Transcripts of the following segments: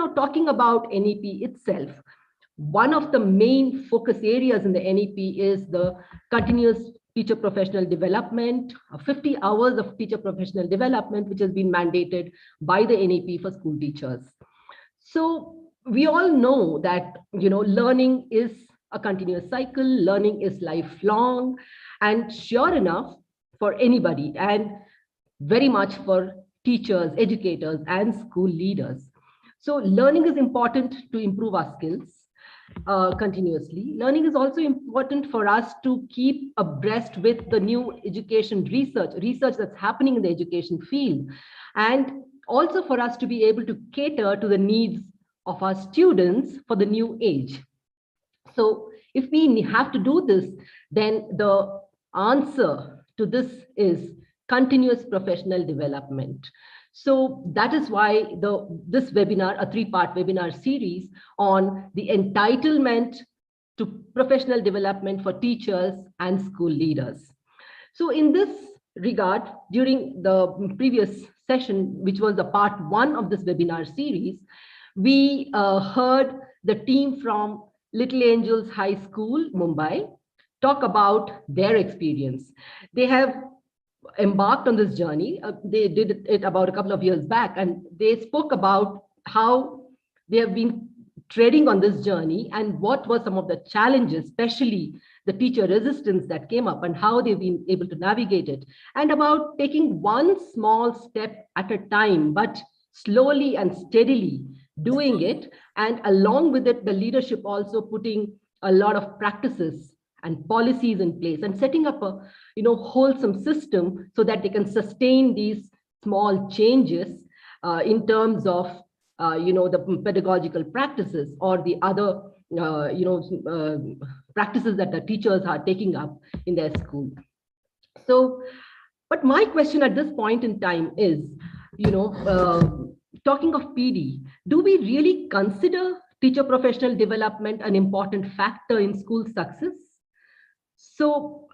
now talking about NEP itself, one of the main focus areas in the NEP is the continuous teacher professional development, 50 hours of teacher professional development, which has been mandated by the NEP for school teachers. So we all know that, learning is a continuous cycle, learning is lifelong, and sure enough, for anybody, and very much for teachers, educators, and school leaders. So learning is important to improve our skills continuously. Learning is also important for us to keep abreast with the new education research that's happening in the education field, and also for us to be able to cater to the needs of our students for the new age. So if we have to do this, then the answer to this is continuous professional development. So that is why this webinar, a 3-part webinar series on the entitlement to professional development for teachers and school leaders. So in this regard, during the previous session, which was the part 1 of this webinar series, we heard the team from Little Angels High School, Mumbai, talk about their experience. They have embarked on this journey. They did it about a couple of years back, and they spoke about how they have been treading on this journey and what were some of the challenges, especially the teacher resistance that came up, and how they've been able to navigate it, and about taking one small step at a time, but slowly and steadily doing it. And along with it, the leadership also putting a lot of practices and policies in place and setting up a wholesome system so that they can sustain these small changes in terms of the pedagogical practices or the other practices that the teachers are taking up in their school. So, but my question at this point in time is, talking of PD, do we really consider teacher professional development an important factor in school success? So,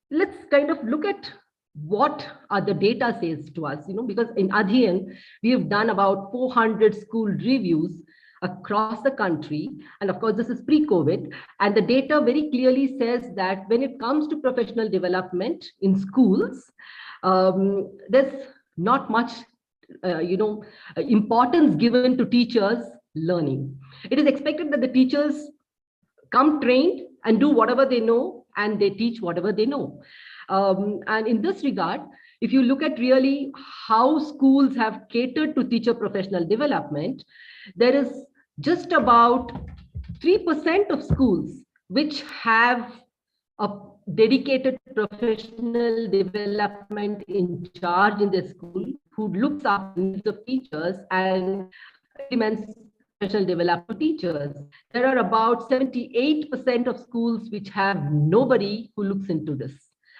let's kind of look at what the data says to us, because in Adhyan, we have done about 400 school reviews across the country. And of course, this is pre-COVID. And the data very clearly says that when it comes to professional development in schools, there's not much, importance given to teachers learning. It is expected that the teachers come trained and do whatever they know, and they teach whatever they know. And in this regard, if you look at really how schools have catered to teacher professional development, there is just about 3% of schools which have a dedicated professional development in charge in their school, who looks after the needs of teachers and implements professional development teachers. There are about 78% of schools which have nobody who looks into this.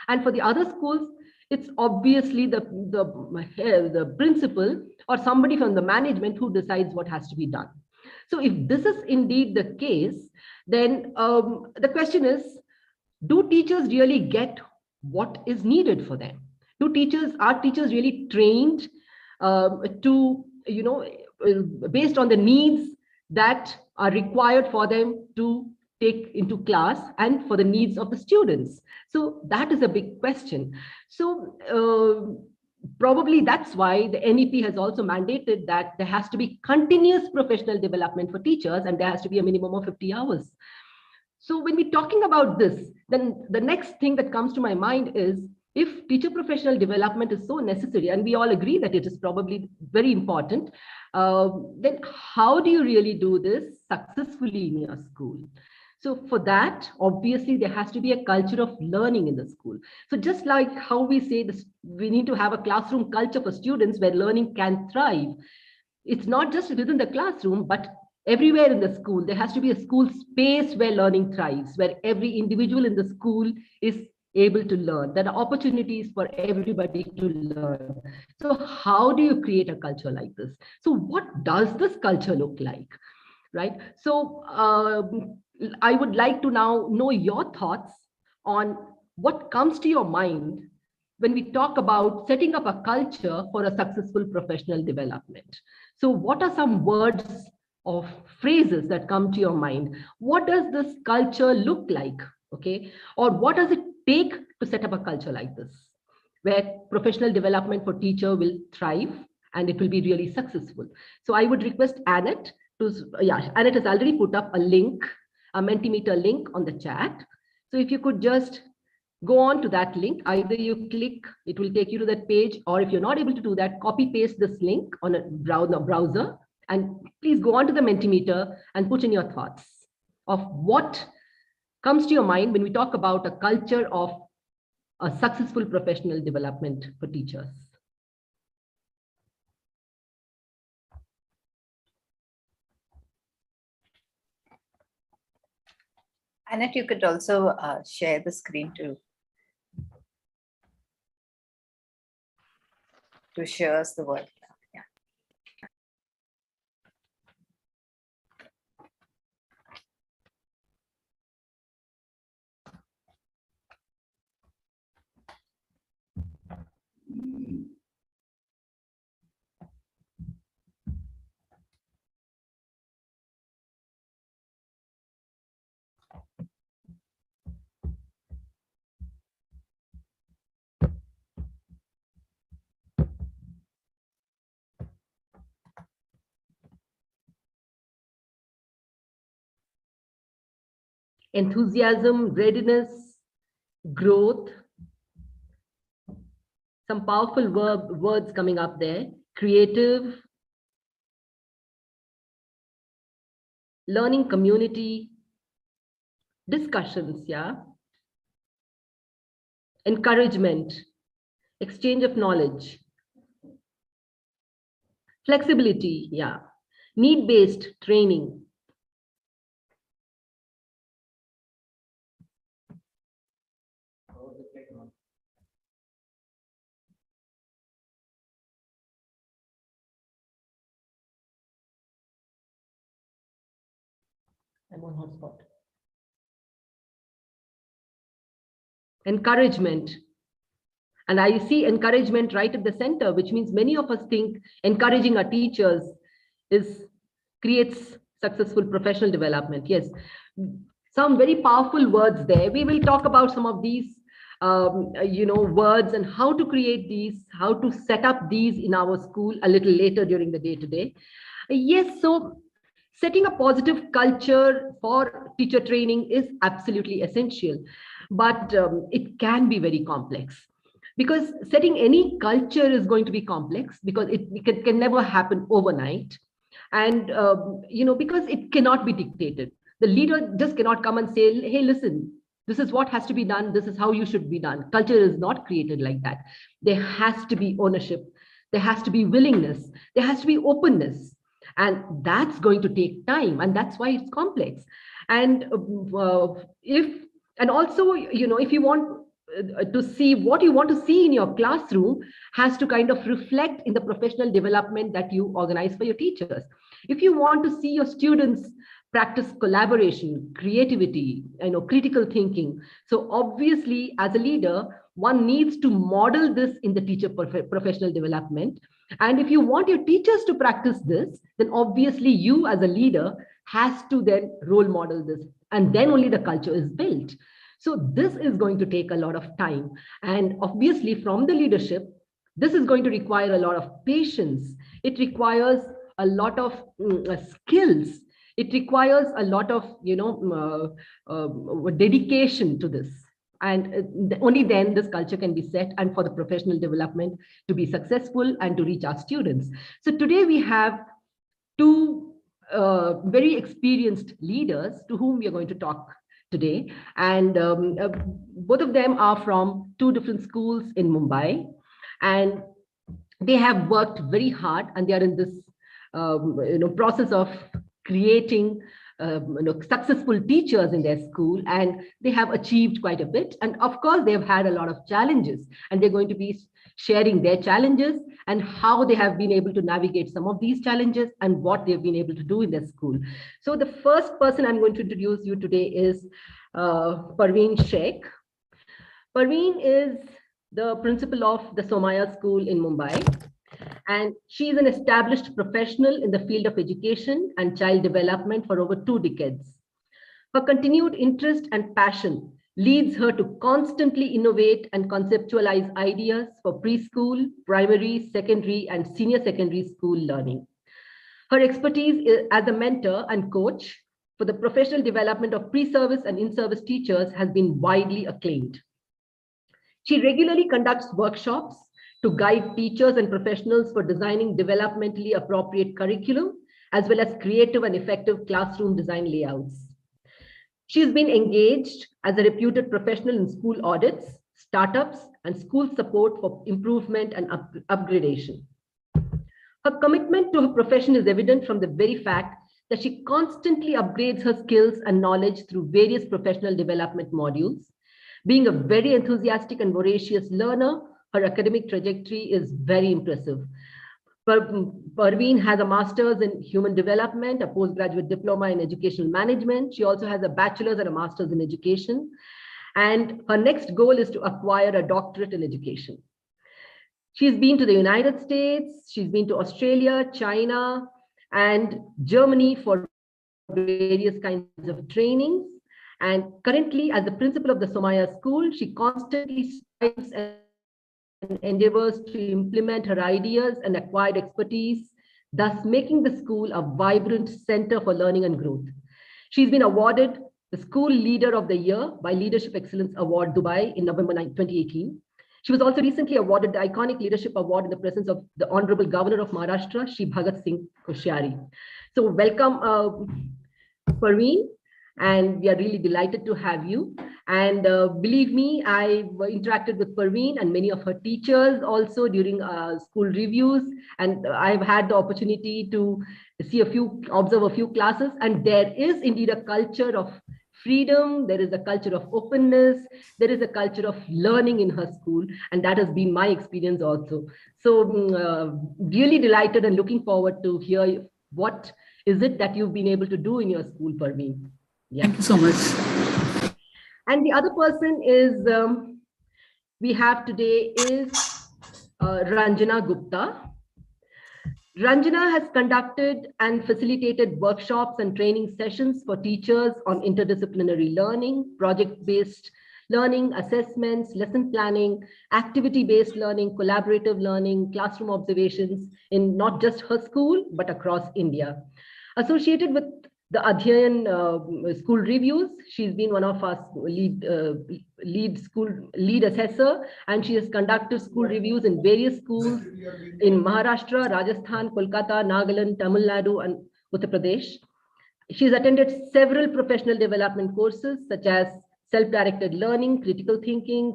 And for the other schools, it's obviously the principal or somebody from the management who decides what has to be done. So if this is indeed the case, then the question is, do teachers really get what is needed for them? Are teachers really trained to, based on the needs that are required for them to take into class and for the needs of the students? So that is a big question. So probably that's why the NEP has also mandated that there has to be continuous professional development for teachers, and there has to be a minimum of 50 hours. So when we're talking about this, then the next thing that comes to my mind is, if teacher professional development is so necessary, and we all agree that it is probably very important, then how do you really do this successfully in your school? So for that, obviously, there has to be a culture of learning in the school. So just like how we say this, we need to have a classroom culture for students where learning can thrive. It's not just within the classroom, but everywhere in the school. There has to be a school space where learning thrives, where every individual in the school is able to learn. There are opportunities for everybody to learn. So how do you create a culture like this? So what does this culture look like, right? So I would like to now know your thoughts on what comes to your mind when we talk about setting up a culture for a successful professional development. So what are some words or phrases that come to your mind? What does this culture look like? Okay. Or what does it take to set up a culture like this, where professional development for teacher will thrive and it will be really successful? So I would request Annette to, yeah, Annette has already put up a link, a Mentimeter link on the chat. So if you could just go on to that link, either you click, it will take you to that page, or if you're not able to do that, copy paste this link on a browser, and please go on to the Mentimeter and put in your thoughts of what comes to your mind when we talk about a culture of a successful professional development for teachers. Annette, you could also share the screen to show us the word. Yeah. Enthusiasm, readiness, growth, some powerful words coming up there. Creative, learning community, discussions, yeah. Encouragement, exchange of knowledge, flexibility, yeah. Need-based training. I'm on hotspot. Encouragement. And I see encouragement right at the center, which means many of us think encouraging our teachers creates successful professional development. Yes, some very powerful words there. We will talk about some of these words and how to create these, how to set up these in our school a little later during the day today. Yes, so setting a positive culture for teacher training is absolutely essential, but it can be very complex, because setting any culture is going to be complex, because it can never happen overnight. And, because it cannot be dictated. The leader just cannot come and say, hey, listen, this is what has to be done. This is how you should be done. Culture is not created like that. There has to be ownership. There has to be willingness. There has to be openness. And that's going to take time. And that's why it's complex. And also, if you want to see what you want to see in your classroom, has to kind of reflect in the professional development that you organize for your teachers. If you want to see your students practice collaboration, creativity, critical thinking, so obviously as a leader, one needs to model this in the teacher professional development. And if you want your teachers to practice this, then obviously you as a leader has to then role model this, and then only the culture is built. So this is going to take a lot of time. And obviously from the leadership, this is going to require a lot of patience. It requires a lot of skills. It requires a lot of, dedication to this. And only then this culture can be set, and for the professional development to be successful and to reach our students. So today we have two very experienced leaders to whom we are going to talk today. And both of them are from two different schools in Mumbai. And they have worked very hard, and they are in this process of creating successful teachers in their school, and they have achieved quite a bit. And of course, they've had a lot of challenges, and they're going to be sharing their challenges and how they have been able to navigate some of these challenges and what they've been able to do in their school. So the first person I'm going to introduce you today is Parveen Sheikh. Parveen is the principal of the Somaya School in Mumbai. And she is an established professional in the field of education and child development for over 2 decades. Her continued interest and passion leads her to constantly innovate and conceptualize ideas for preschool, primary, secondary, and senior secondary school learning. Her expertise as a mentor and coach for the professional development of pre-service and in-service teachers has been widely acclaimed. She regularly conducts workshops to guide teachers and professionals for designing developmentally appropriate curriculum, as well as creative and effective classroom design layouts. She has been engaged as a reputed professional in school audits, startups, and school support for improvement and upgradation. Her commitment to her profession is evident from the very fact that she constantly upgrades her skills and knowledge through various professional development modules. Being a very enthusiastic and voracious learner, her academic trajectory is very impressive. Parveen has a master's in human development, a postgraduate diploma in educational management. She also has a bachelor's and a master's in education. And her next goal is to acquire a doctorate in education. She's been to the United States, she's been to Australia, China, and Germany for various kinds of trainings. And currently, as the principal of the Somaya School, she constantly strives and endeavors to implement her ideas and acquired expertise, thus making the school a vibrant center for learning and growth. She's been awarded the School Leader of the Year by Leadership Excellence Award, Dubai in November 2018. She was also recently awarded the Iconic Leadership Award in the presence of the Honorable Governor of Maharashtra, Shri Bhagat Singh Koshyari. So welcome, Parveen, and we are really delighted to have you. And believe me, I've interacted with Parveen and many of her teachers also during school reviews, and I've had the opportunity to observe a few classes, and there is indeed a culture of freedom, there is a culture of openness, there is a culture of learning in her school, and that has been my experience also. So really delighted and looking forward to hear what is it that you've been able to do in your school, Parveen. Yeah. Thank you so much. And the other person is we have today is Ranjana Gupta. Ranjana has conducted and facilitated workshops and training sessions for teachers on interdisciplinary learning, project-based learning, assessments, lesson planning, activity-based learning, collaborative learning, classroom observations in not just her school, but across India. Associated with the Adhyayan school reviews, she's been one of our lead assessor, and she has conducted school reviews in various schools in Maharashtra, Rajasthan, Kolkata, Nagaland, Tamil Nadu, and Uttar Pradesh. She's attended several professional development courses such as self-directed learning, critical thinking,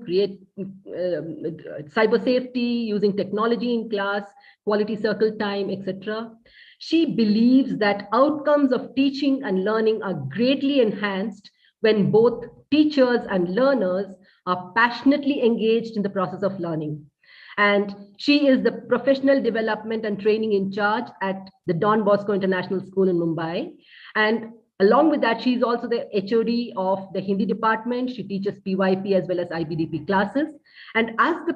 cyber safety, using technology in class, quality circle time, etc. She believes that outcomes of teaching and learning are greatly enhanced when both teachers and learners are passionately engaged in the process of learning. And she is the professional development and training in charge at the Don Bosco International School in Mumbai. And along with that, she's also the HOD of the Hindi department. She teaches PYP as well as IBDP classes. And as the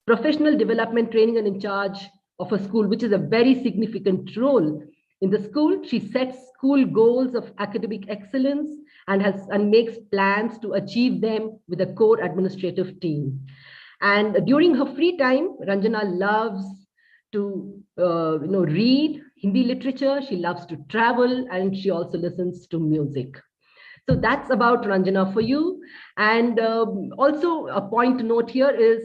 professional development training and in charge of a school, which is a very significant role in the school, she sets school goals of academic excellence and makes plans to achieve them with a core administrative team. And during her free time, Ranjana loves to read Hindi literature. She loves to travel, and she also listens to music. So that's about Ranjana for you. And also a point to note here is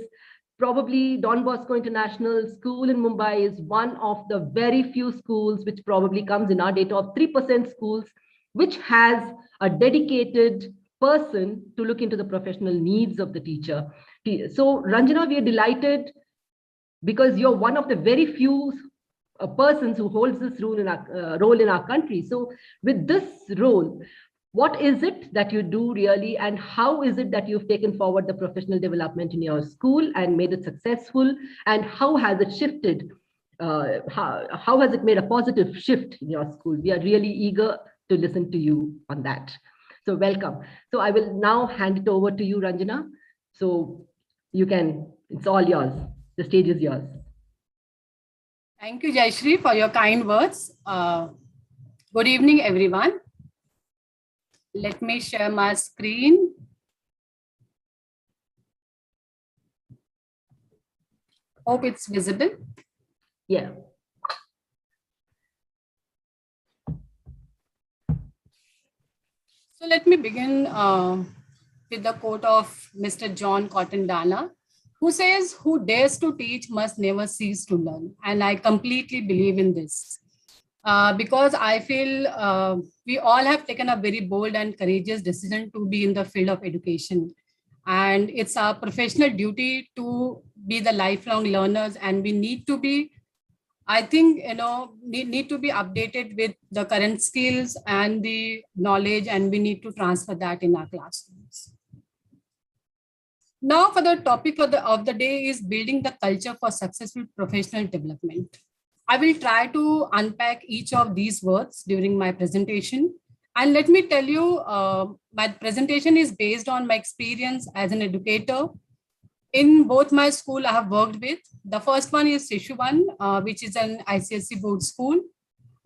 probably Don Bosco International School in Mumbai is one of the very few schools which probably comes in our data of 3% schools which has a dedicated person to look into the professional needs of the teacher. So Ranjana, we are delighted because you're one of the very few persons who holds this role in our country. So with this role, what is it that you do really, and how is it that you've taken forward the professional development in your school and made it successful, and how has it shifted? How has it made a positive shift in your school? We are really eager to listen to you on that. So welcome. So I will now hand it over to you, Ranjana. So you can It's all yours. The stage is yours. Thank you, Jayashree, for your kind words. Good evening, everyone. Let me share my screen. Hope it's visible. Yeah. So let me begin with the quote of Mr. John Cotton Dana, who says, "Who dares to teach must never cease to learn." And I completely believe in this. Because I feel we all have taken a very bold and courageous decision to be in the field of education. And it's our professional duty to be the lifelong learners, and we need to be, I think, need to be updated with the current skills and the knowledge, and we need to transfer that in our classrooms. Now, for the topic of the day is building the culture for successful professional development. I will try to unpack each of these words during my presentation. And let me tell you, my presentation is based on my experience as an educator. In both my school I have worked with. The first one is Sishuvan, which is an ICSE board school.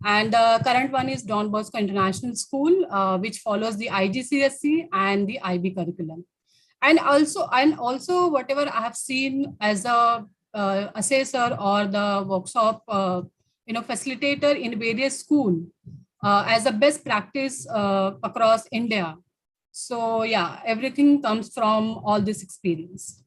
And the current one is Don Bosco International School, which follows the IGCSE and the IB curriculum. And also whatever I have seen as a assessor or the workshop facilitator in various school as a best practice across India. So yeah, everything comes from all this experience.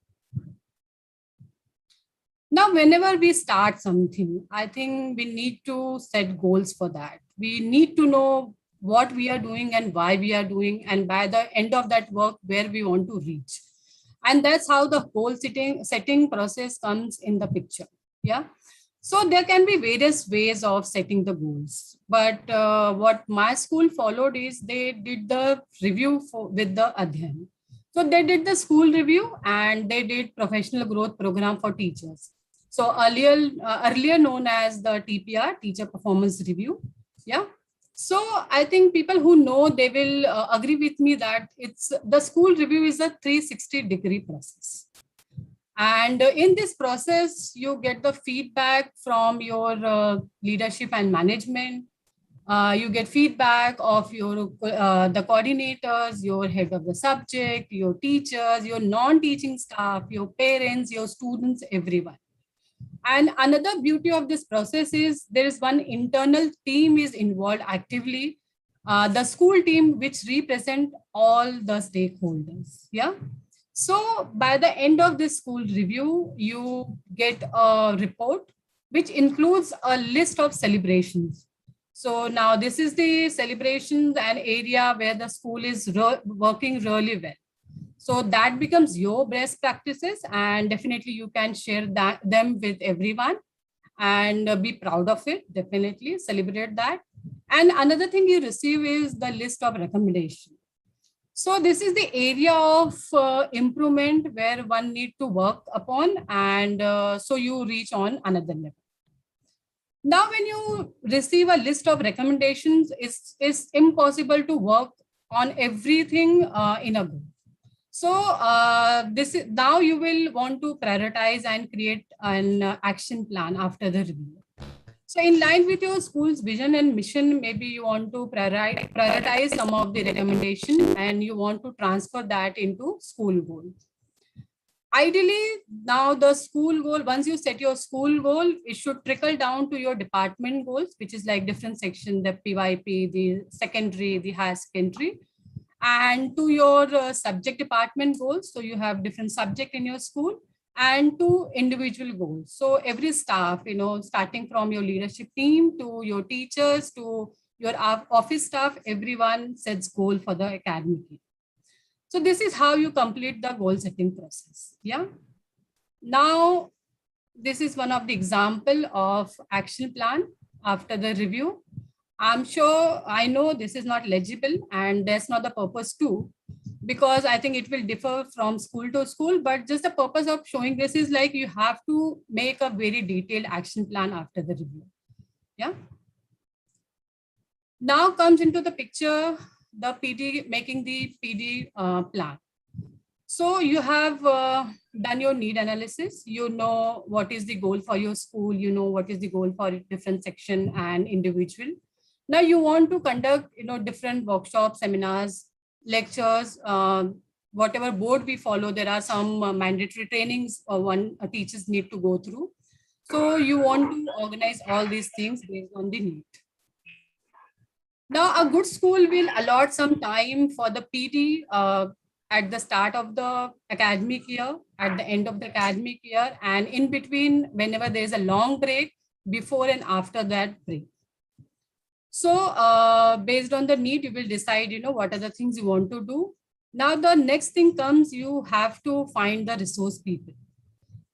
Now, whenever we start something, I think we need to set goals for that. We need to know what we are doing and why we are doing, and by the end of that work, where we want to reach. And that's how the goal setting process comes in the picture. Yeah. So there can be various ways of setting the goals. But what my school followed is they did the review with the Adhyan. So they did the school review and they did professional growth program for teachers. So earlier known as the TPR, Teacher Performance Review. Yeah. So I think people who know, they will agree with me that the school review is a 360-degree process. And in this process, you get the feedback from your leadership and management. You get feedback of your the coordinators, your head of the subject, your teachers, your non-teaching staff, your parents, your students, everyone. And another beauty of this process is there is one internal team is involved actively, the school team, which represent all the stakeholders. Yeah. So by the end of this school review, you get a report which includes a list of celebrations. So now this is the celebrations and area where the school is working really well. So that becomes your best practices, and definitely you can share them with everyone and be proud of it. Definitely celebrate that. And another thing you receive is the list of recommendations. So this is the area of improvement where one need to work upon, and so you reach on another level. Now, when you receive a list of recommendations, it's impossible to work on everything in a go. So now you will want to prioritize and create an action plan after the review. So in line with your school's vision and mission, maybe you want to prioritize some of the recommendations and you want to transfer that into school goal. Ideally, now the school goal, once you set your school goal, it should trickle down to your department goals, which is like different sections, the PYP, the secondary, the higher secondary, and to your subject department goals. So you have different subject in your school, and to individual goals. So every staff, starting from your leadership team to your teachers to your office staff, everyone sets goal for the academic year. So this is how you complete the goal setting process. Yeah. Now, this is one of the example of action plan after the review. I know this is not legible and that's not the purpose too, because I think it will differ from school to school, but just the purpose of showing this is like you have to make a very detailed action plan after the review. Yeah. Now comes into the picture the PD, making the PD plan. So you have done your need analysis. You know what is the goal for your school. You know what is the goal for different section and individual. Now you want to conduct, different workshops, seminars, lectures, whatever board we follow. There are some mandatory trainings teachers need to go through. So you want to organize all these things based on the need. Now, a good school will allot some time for the PD at the start of the academic year, at the end of the academic year, and in between, whenever there is a long break, before and after that break. So based on the need, you will decide, what are the things you want to do. Now, the next thing comes, you have to find the resource people.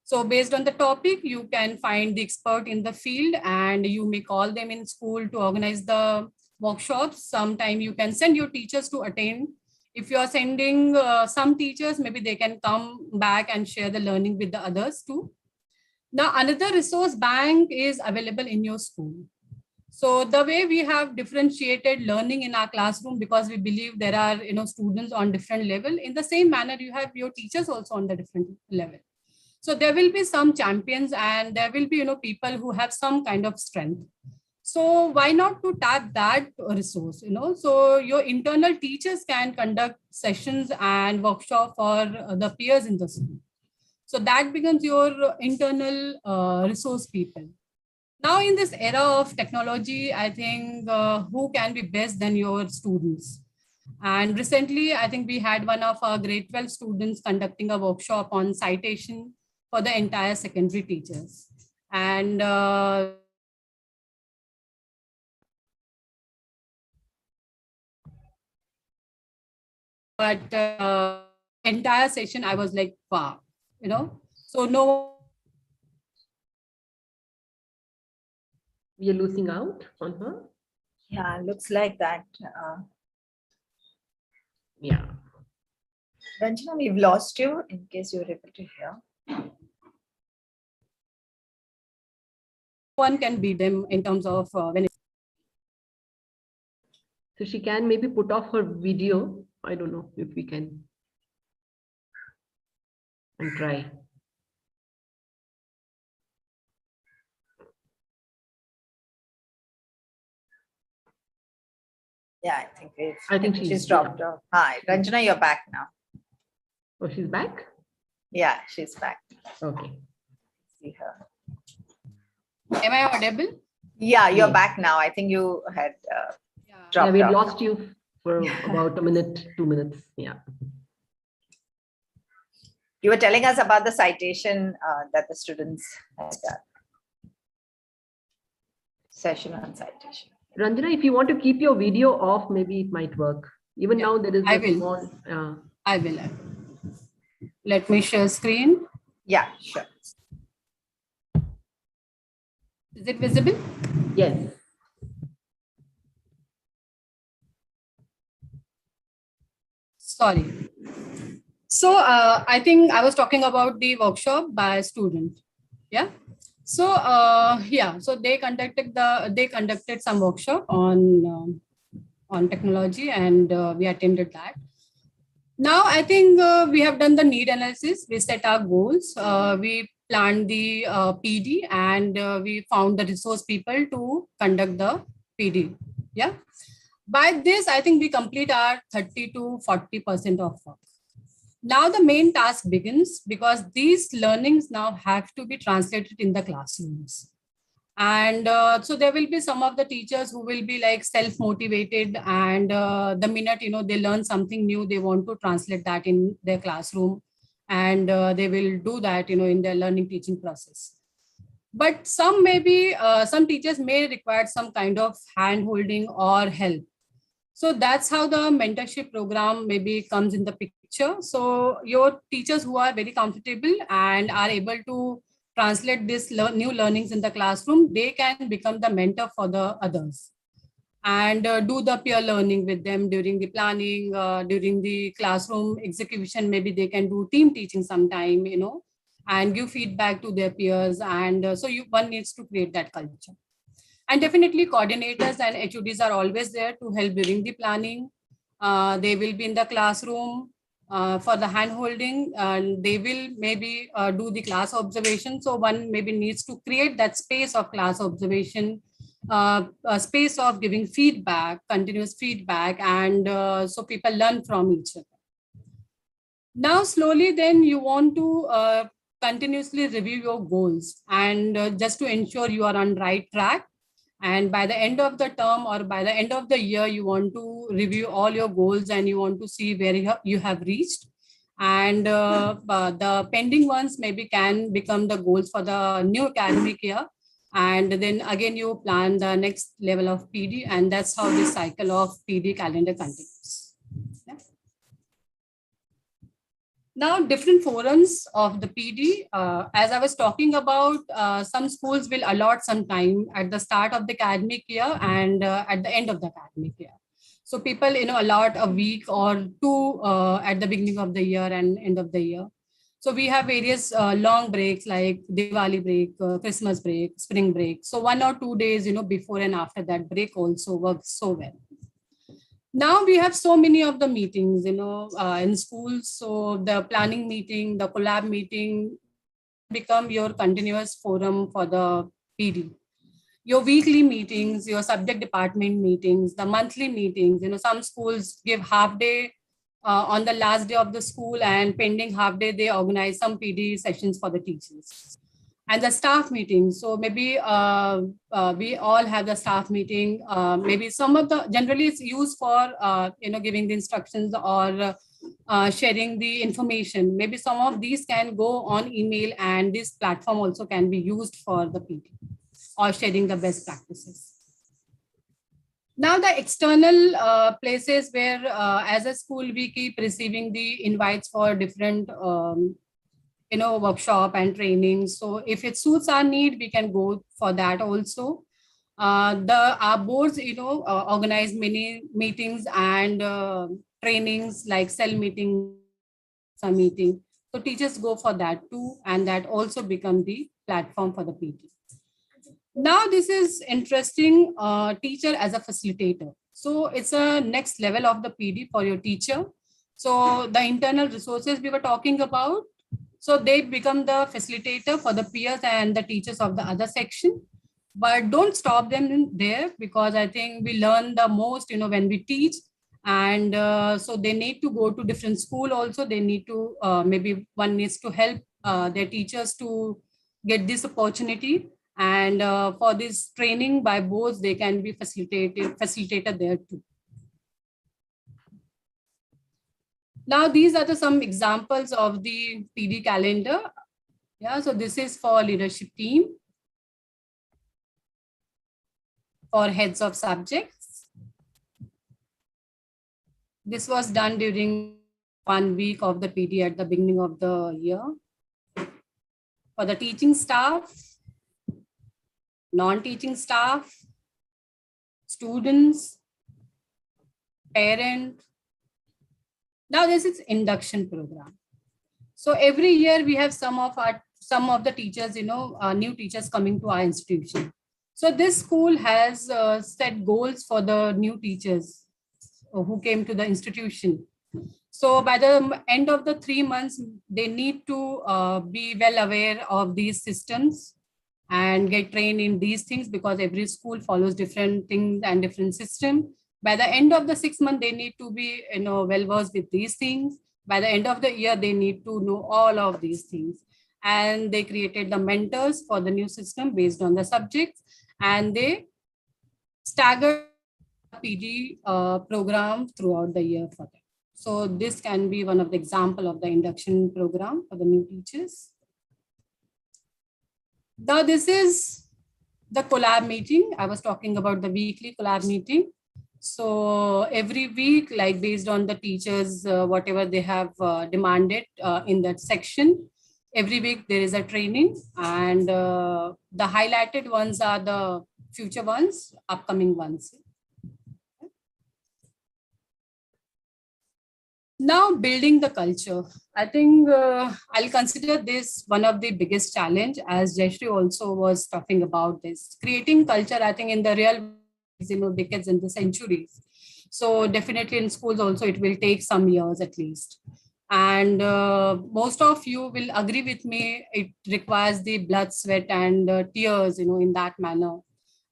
So based on the topic, you can find the expert in the field and you may call them in school to organize the workshops. Sometime you can send your teachers to attend. If you are sending some teachers, maybe they can come back and share the learning with the others too. Now, another resource bank is available in your school. So the way we have differentiated learning in our classroom, because we believe there are students on different level, in the same manner, you have your teachers also on the different level. So there will be some champions and there will be people who have some kind of strength. So why not to tap that resource? So your internal teachers can conduct sessions and workshop for the peers in the school. So that becomes your internal resource people. Now in this era of technology, I think who can be best than your students? And recently, I think we had one of our grade 12 students conducting a workshop on citation for the entire secondary teachers. And entire session, I was like, wow, so no. We are losing out on her. Yeah, looks like that. Yeah. Ranjana, we've lost you in case you're able to hear. One can beat them in terms of when. So she can maybe put off her video. I don't know if we can. And try. Yeah, I think she's she's dropped off. Hi, Ranjana, you're back now. Oh, she's back? Yeah, she's back. Okay. See her. Am I audible? Yeah, you're Yes. back now. I think you had Yeah, dropped we off. lost you for about a minute, 2 minutes. Yeah. You were telling us about the citation that the students had session on citation. Ranjana, if you want to keep your video off, maybe it might work. Even Yeah, now there is I a will. small. I will. Let me share screen. Yeah, sure. Is it visible? Yes. Sorry. So I think I was talking about the workshop by a student. Yeah. So yeah, so they conducted some workshop on technology, and we attended that. Now I think we have done the need analysis. We set our goals. We planned the PD, and we found the resource people to conduct the PD. Yeah. By this, I think we complete our 30 to 40% of work. Now the main task begins, because these learnings now have to be translated in the classrooms. And so there will be some of the teachers who will be like self-motivated, and the minute they learn something new, they want to translate that in their classroom, and they will do that in their learning teaching process. But some teachers may require some kind of hand holding or help. So that's how the mentorship program maybe comes in the picture. So your teachers who are very comfortable and are able to translate this new learnings in the classroom, they can become the mentor for the others and do the peer learning with them during the planning, during the classroom execution. Maybe they can do team teaching sometime, and give feedback to their peers. And so one needs to create that culture. And definitely coordinators and HODs are always there to help during the planning. They will be in the classroom. for the hand holding, they will maybe do the class observation. So one maybe needs to create that space of class observation, a space of giving feedback, continuous feedback, and so people learn from each other. Now, slowly, then you want to continuously review your goals, and just to ensure you are on right track. And by the end of the term or by the end of the year, you want to review all your goals and you want to see where you have reached. And the pending ones maybe can become the goals for the new academic year. And then again, you plan the next level of PD, and that's how the cycle of PD calendar continues. Yeah. Now, different forums of the PD, as I was talking about, some schools will allot some time at the start of the academic year and at the end of the academic year. So people, allot a week or two at the beginning of the year and end of the year. So we have various long breaks like Diwali break, Christmas break, spring break. So 1 or 2 days, before and after that break also works so well. Now we have so many of the meetings, in schools. So the planning meeting, the collab meeting become your continuous forum for the PD. Your weekly meetings, your subject department meetings, the monthly meetings, some schools give half day on the last day of the school, and pending half day, they organize some PD sessions for the teachers. And the staff meeting. So maybe we all have the staff meeting. Maybe some of the, generally it's used for, giving the instructions or sharing the information. Maybe some of these can go on email, and this platform also can be used for the PD or sharing the best practices. Now the external places where as a school, we keep receiving the invites for different workshop and training. So if it suits our need, we can go for that also. Our boards, organize many meetings and trainings like cell meeting, some meeting. So teachers go for that too, and that also become the platform for the PD. Now this is interesting, teacher as a facilitator. So it's a next level of the PD for your teacher. So the internal resources we were talking about, so they become the facilitator for the peers and the teachers of the other section. But don't stop them there, because I think we learn the most, when we teach. And so they need to go to different school also. They need to, maybe one needs to help their teachers to get this opportunity. And for this training by boards, they can be facilitated there too. Now, these are some examples of the PD calendar. Yeah, so this is for leadership team, for heads of subjects. This was done during 1 week of the PD at the beginning of the year. For the teaching staff, non-teaching staff, students, parent. Now this is induction program. So every year we have some of the teachers, new teachers coming to our institution. So this school has set goals for the new teachers who came to the institution. So by the end of the 3 months, they need to be well aware of these systems and get trained in these things, because every school follows different things and different system. By the end of the 6 months, they need to be well versed with these things. By the end of the year, they need to know all of these things. And they created the mentors for the new system based on the subjects, and they staggered PD program throughout the year for them. So this can be one of the example of the induction program for the new teachers. Now this is the collab meeting. I was talking about the weekly collab meeting. So every week, like based on the teachers, whatever they have demanded in that section, every week there is a training, and the highlighted ones are the future ones, upcoming ones. Now building the culture. I think I'll consider this one of the biggest challenge, as Jayashree also was talking about this. Creating culture, I think in the real decades and the centuries. So definitely in schools also, it will take some years at least. And most of you will agree with me, it requires the blood, sweat, and tears, in that manner.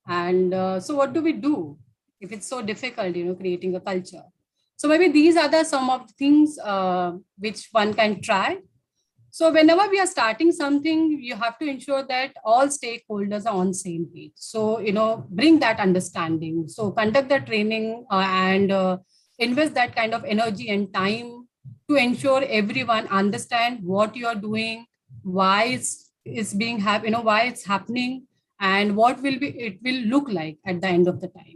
And so what do we do if it's so difficult, creating a culture? So maybe these are some of the things which one can try. So whenever we are starting something, you have to ensure that all stakeholders are on same page. So, bring that understanding. So conduct the training and invest that kind of energy and time to ensure everyone understand what you are doing, why it's being why it's happening, and what it will look like at the end of the time.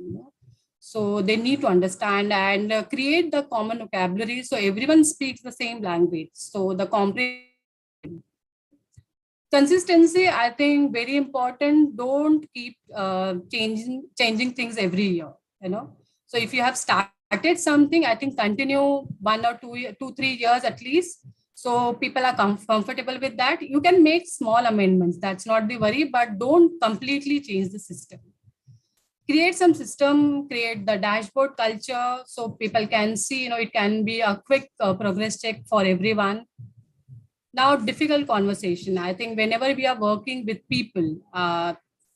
So they need to understand and create the common vocabulary so everyone speaks the same language. So the consistency, I think, very important. Don't keep changing things every year. So if you have started something, I think continue 1 or 2, 3 years at least. So people are comfortable with that. You can make small amendments. That's not the worry, but don't completely change the system. Create some system, create the dashboard culture so people can see, it can be a quick progress check for everyone. Now, difficult conversation. I think whenever we are working with people,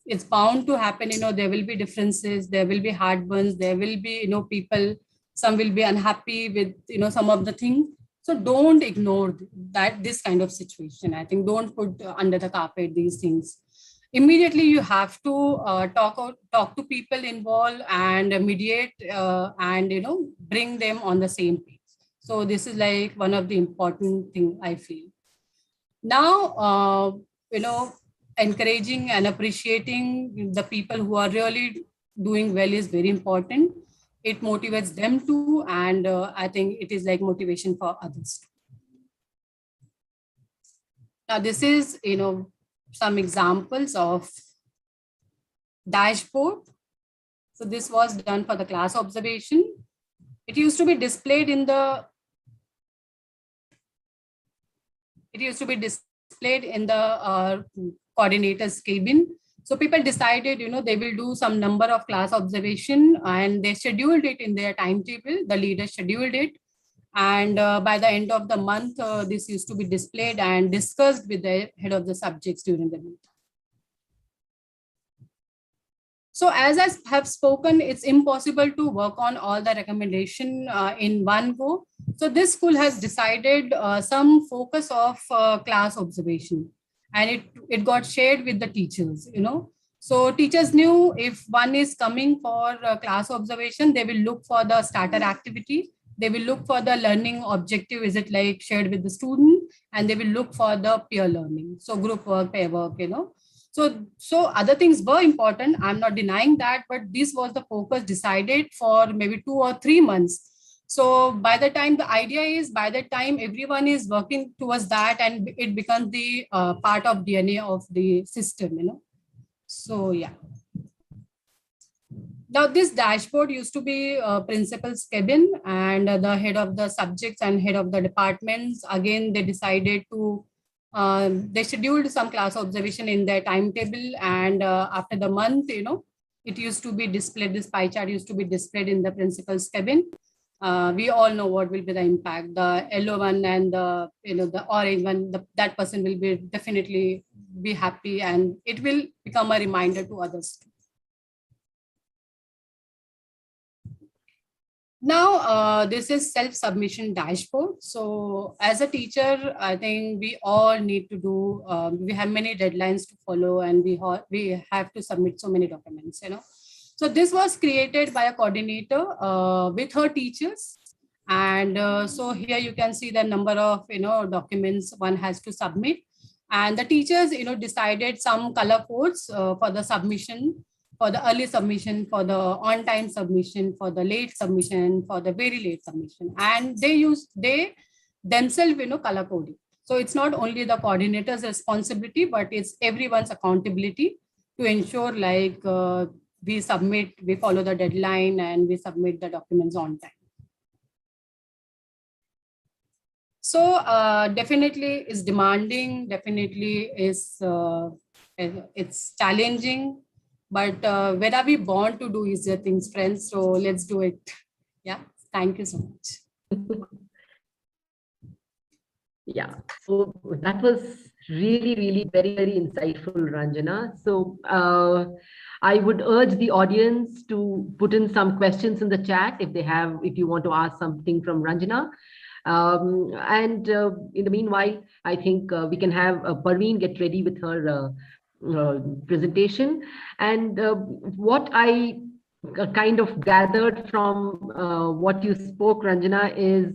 it's bound to happen. There will be differences, there will be hard ones, there will be, people, some will be unhappy with, some of the things. So don't ignore this kind of situation. I think don't put under the carpet these things. Immediately, you have to talk to people involved and mediate and, bring them on the same page. So this is like one of the important thing I feel. Now, encouraging and appreciating the people who are really doing well is very important. It motivates them too, and I think it is like motivation for others. Now, this is, some examples of dashboard. So this was done for the class observation. It used to be displayed in the coordinator's cabin. So people decided, they will do some number of class observation and they scheduled it in their timetable. The leader scheduled it. And by the end of the month, this used to be displayed and discussed with the head of the subjects during the meeting. So as I have spoken, it's impossible to work on all the recommendation in one go. So this school has decided some focus of class observation, and it got shared with the teachers, So teachers knew if one is coming for class observation, they will look for the starter activity. They will look for the learning objective. Is it like shared with the student? And they will look for the peer learning. So group work, pair work, So other things were important. I'm not denying that, but this was the focus decided for maybe 2 or 3 months. So by the time everyone is working towards that and it becomes the part of DNA of the system, So yeah. Now this dashboard used to be principal's cabin and the head of the subjects and head of the departments. Again, they decided to they scheduled some class observation in their timetable, and after the month, it used to be displayed. This pie chart used to be displayed in the principal's cabin. We all know what will be the impact. The yellow one and the orange one. That person will be definitely be happy, and it will become a reminder to others. Now, this is self-submission dashboard. So as a teacher, I think we all need to do, we have many deadlines to follow and we have to submit so many documents, So this was created by a coordinator with her teachers. And so here you can see the number of, documents one has to submit. And the teachers, decided some color codes for the submission, for the early submission, for the on-time submission, for the late submission, for the very late submission. And they themselves, color coding. So it's not only the coordinator's responsibility, but it's everyone's accountability to ensure like we follow the deadline and we submit the documents on time. So definitely is demanding, definitely is, it's challenging. But where are we born to do easier things, friends? So let's do it. Yeah. Thank you so much. Yeah, so that was really, really very, very insightful, Ranjana. So I would urge the audience to put in some questions in the chat if they have, if you want to ask something from Ranjana. And in the meanwhile, I think we can have Parveen get ready with her presentation. And what I kind of gathered from what you spoke, Ranjana, is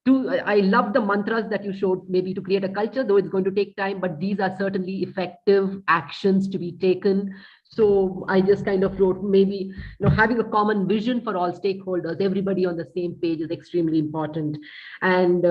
I love the mantras that you showed, maybe to create a culture, though it's going to take time, but these are certainly effective actions to be taken. So I just kind of wrote, maybe, having a common vision for all stakeholders, everybody on the same page is extremely important. And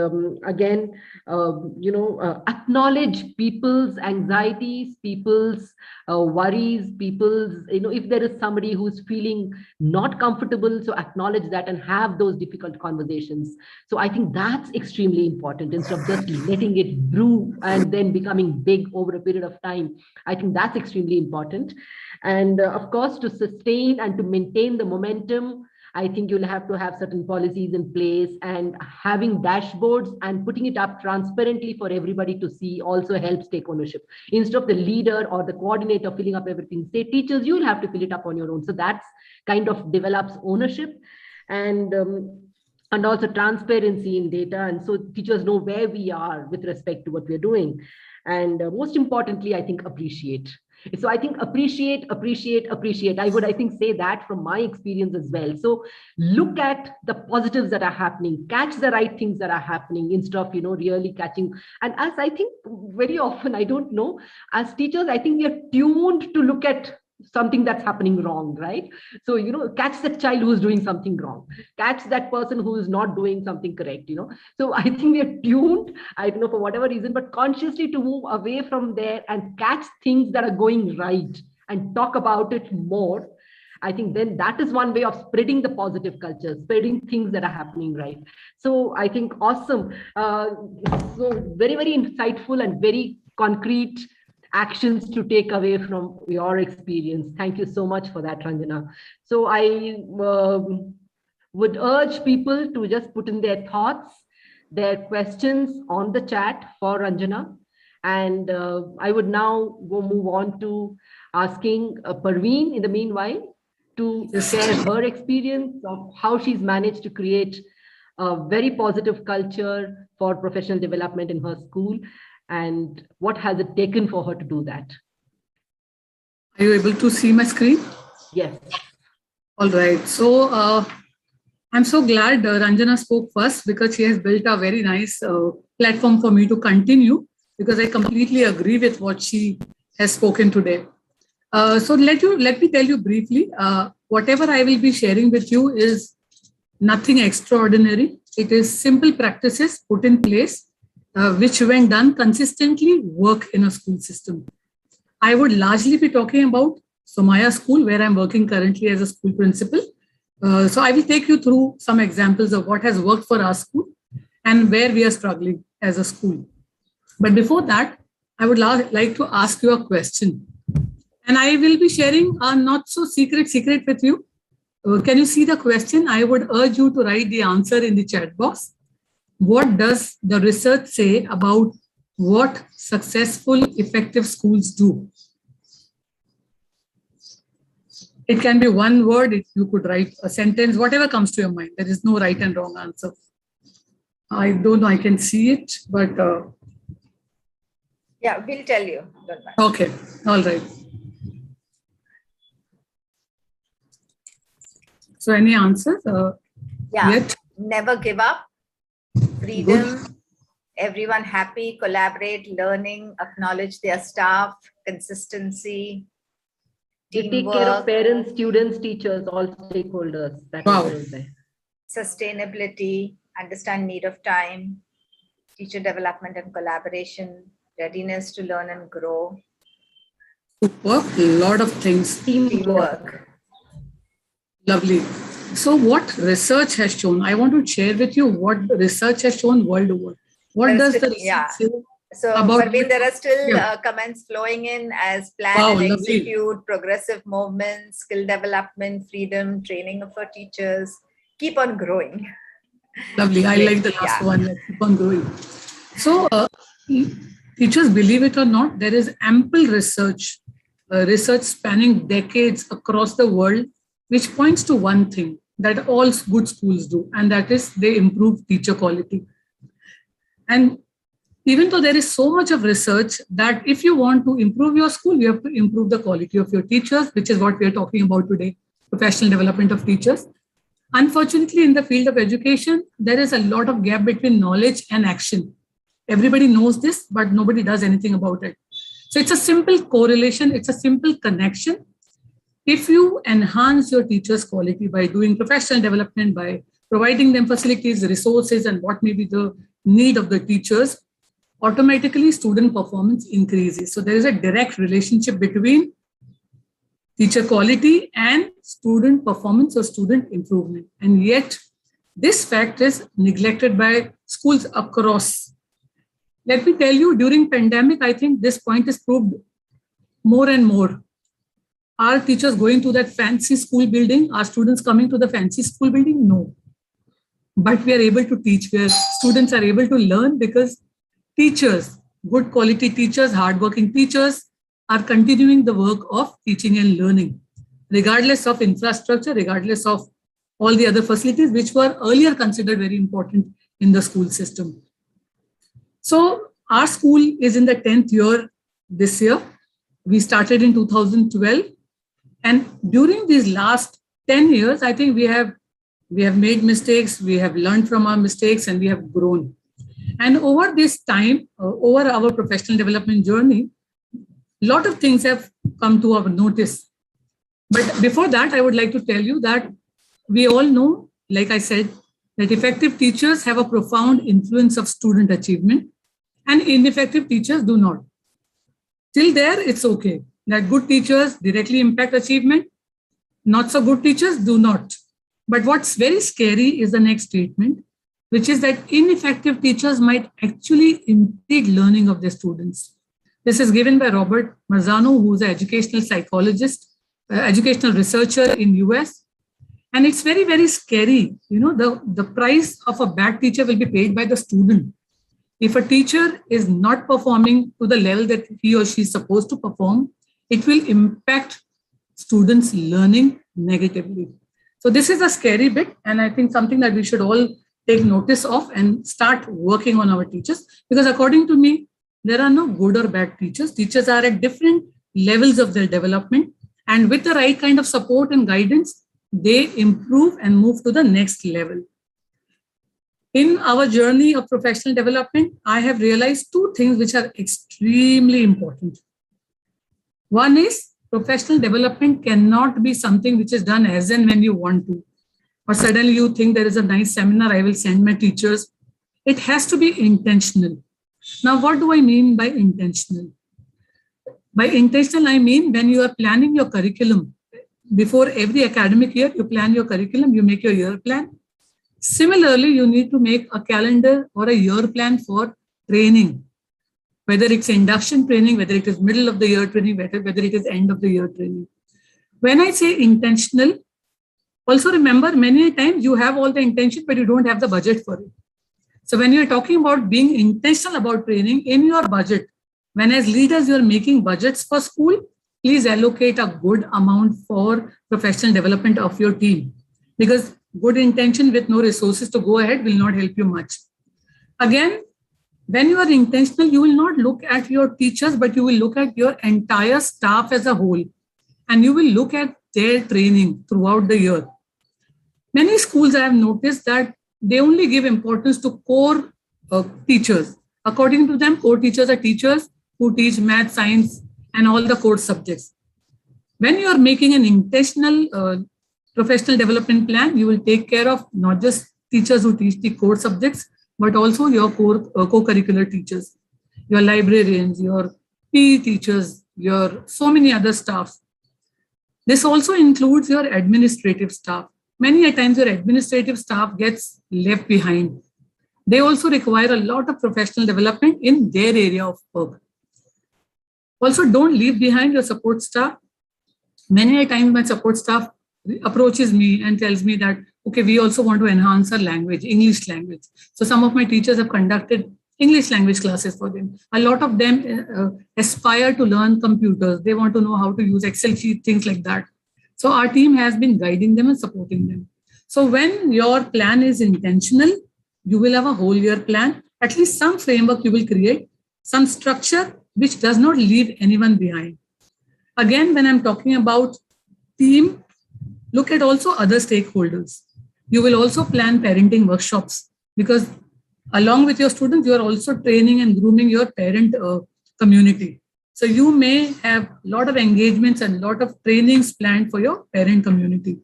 again, acknowledge people's anxieties, people's worries, people's, if there is somebody who's feeling not comfortable, so acknowledge that and have those difficult conversations. So I think that's extremely important, instead of just letting it brew and then becoming big over a period of time. I think that's extremely important. And of course, to sustain and to maintain the momentum, I think you'll have to have certain policies in place, and having dashboards and putting it up transparently for everybody to see also helps take ownership. Instead of the leader or the coordinator filling up everything, say teachers, you'll have to fill it up on your own. So that's kind of develops ownership. And also transparency in data. And so teachers know where we are with respect to what we're doing. And most importantly, I think appreciate. So I think appreciate. I would, I think, say that from my experience as well. So look at the positives that are happening, catch the right things that are happening instead of, really catching. And as I think very often, I don't know, as teachers, I think we are tuned to look at something that's happening wrong, right? So, catch that child who's doing something wrong, catch that person who is not doing something correct, So I think we are tuned, I don't know, for whatever reason, but consciously to move away from there and catch things that are going right and talk about it more. I think then that is one way of spreading the positive culture, spreading things that are happening right. So I think awesome. So very, very insightful and very concrete actions to take away from your experience. Thank you so much for that, Ranjana. So I would urge people to just put in their thoughts, their questions on the chat for Ranjana. And I would now move on to asking Parveen in the meanwhile to share her experience of how she's managed to create a very positive culture for professional development in her school. And what has it taken for her to do that? Are you able to see my screen? Yes. All right. So I'm so glad Ranjana spoke first, because she has built a very nice platform for me to continue, because I completely agree with what she has spoken today. So let me tell you briefly, whatever I will be sharing with you is nothing extraordinary. It is simple practices put in place, which when done consistently work in a school system. I would largely be talking about Somaya School, where I'm working currently as a school principal. So I will take you through some examples of what has worked for our school and where we are struggling as a school. But before that, I would like to ask you a question. And I will be sharing a not so secret with you. Can you see the question? I would urge you to write the answer in the chat box. What does the research say about what successful, effective schools do? It can be one word. If you could write a sentence, whatever comes to your mind. There is no right and wrong answer. I don't know, I can see it, but... yeah, we'll tell you. Don't worry. Okay, all right. So any answers? Yeah, yet? Never give up. Freedom, good. Everyone happy, collaborate, learning, acknowledge their staff, consistency, teamwork. Take care of parents, students, teachers, all stakeholders. That wow. is there. Sustainability, understand need of time, teacher development and collaboration, readiness to learn and grow. Super, a lot of things. Teamwork. Lovely. So what research has shown? I want to share with you what research has shown world over. What does the research say? So, Parveen, there are still comments flowing in as plan and execute, lovely. Progressive movement, skill development, freedom, training for teachers. Keep on growing. Lovely. I like the last one. Keep on growing. So, teachers, believe it or not, there is ample research, research spanning decades across the world, which points to one thing that all good schools do, and that is they improve teacher quality. And even though there is so much of research that if you want to improve your school, you have to improve the quality of your teachers, which is what we are talking about today, professional development of teachers. Unfortunately, in the field of education, there is a lot of gap between knowledge and action. Everybody knows this, but nobody does anything about it. So it's a simple correlation, it's a simple connection. If you enhance your teachers' quality by doing professional development, by providing them facilities, resources, and what may be the need of the teachers, automatically student performance increases. So there is a direct relationship between teacher quality and student performance or student improvement. And yet, this fact is neglected by schools across. Let me tell you, during pandemic, I think this point is proved more and more. Are teachers going to that fancy school building? Are students coming to the fancy school building? No. But we are able to teach where students are able to learn because teachers, good quality teachers, hardworking teachers, are continuing the work of teaching and learning, regardless of infrastructure, regardless of all the other facilities which were earlier considered very important in the school system. So our school is in the 10th year this year. We started in 2012. And during these last 10 years, I think we have made mistakes, we have learned from our mistakes, and we have grown. And over this time, over our professional development journey, a lot of things have come to our notice. But before that, I would like to tell you that we all know, like I said, that effective teachers have a profound influence of student achievement and ineffective teachers do not. Till there, it's okay. That good teachers directly impact achievement, not so good teachers do not. But what's very scary is the next statement, which is that ineffective teachers might actually impede learning of their students. This is given by Robert Marzano, who is an educational psychologist, educational researcher in US. And it's very, very scary. You know, the price of a bad teacher will be paid by the student. If a teacher is not performing to the level that he or she is supposed to perform, it will impact students' learning negatively. So this is a scary bit, and I think something that we should all take notice of and start working on our teachers. Because according to me, there are no good or bad teachers. Teachers are at different levels of their development, and with the right kind of support and guidance, they improve and move to the next level. In our journey of professional development, I have realized two things which are extremely important. One is professional development cannot be something which is done as and when you want to. Or suddenly you think there is a nice seminar, I will send my teachers. It has to be intentional. Now, what do I mean by intentional? By intentional, I mean when you are planning your curriculum, before every academic year, you plan your curriculum, you make your year plan. Similarly, you need to make a calendar or a year plan for training, whether it's induction training, whether it is middle of the year training, whether it is end of the year training. When I say intentional, also remember many times you have all the intention, but you don't have the budget for it. So when you're talking about being intentional about training in your budget, when as leaders you're making budgets for school, please allocate a good amount for professional development of your team, because good intention with no resources to go ahead will not help you much. Again, when you are intentional, you will not look at your teachers, but you will look at your entire staff as a whole, and you will look at their training throughout the year. Many schools I have noticed that they only give importance to core teachers. According to them, core teachers are teachers who teach math, science, and all the core subjects. When you are making an intentional professional development plan, you will take care of not just teachers who teach the core subjects, but also your co-curricular teachers, your librarians, your PE teachers, your so many other staff. This also includes your administrative staff. Many a times your administrative staff gets left behind. They also require a lot of professional development in their area of work. Also, don't leave behind your support staff. Many a times my support staff approaches me and tells me that, okay, we also want to enhance our language, English language. So some of my teachers have conducted English language classes for them. A lot of them aspire to learn computers. They want to know how to use Excel sheet, things like that. So our team has been guiding them and supporting them. So when your plan is intentional, you will have a whole year plan, at least some framework you will create, some structure which does not leave anyone behind. Again, when I'm talking about team, look at also other stakeholders. You will also plan parenting workshops because along with your students, you are also training and grooming your parent community. So you may have a lot of engagements and a lot of trainings planned for your parent community.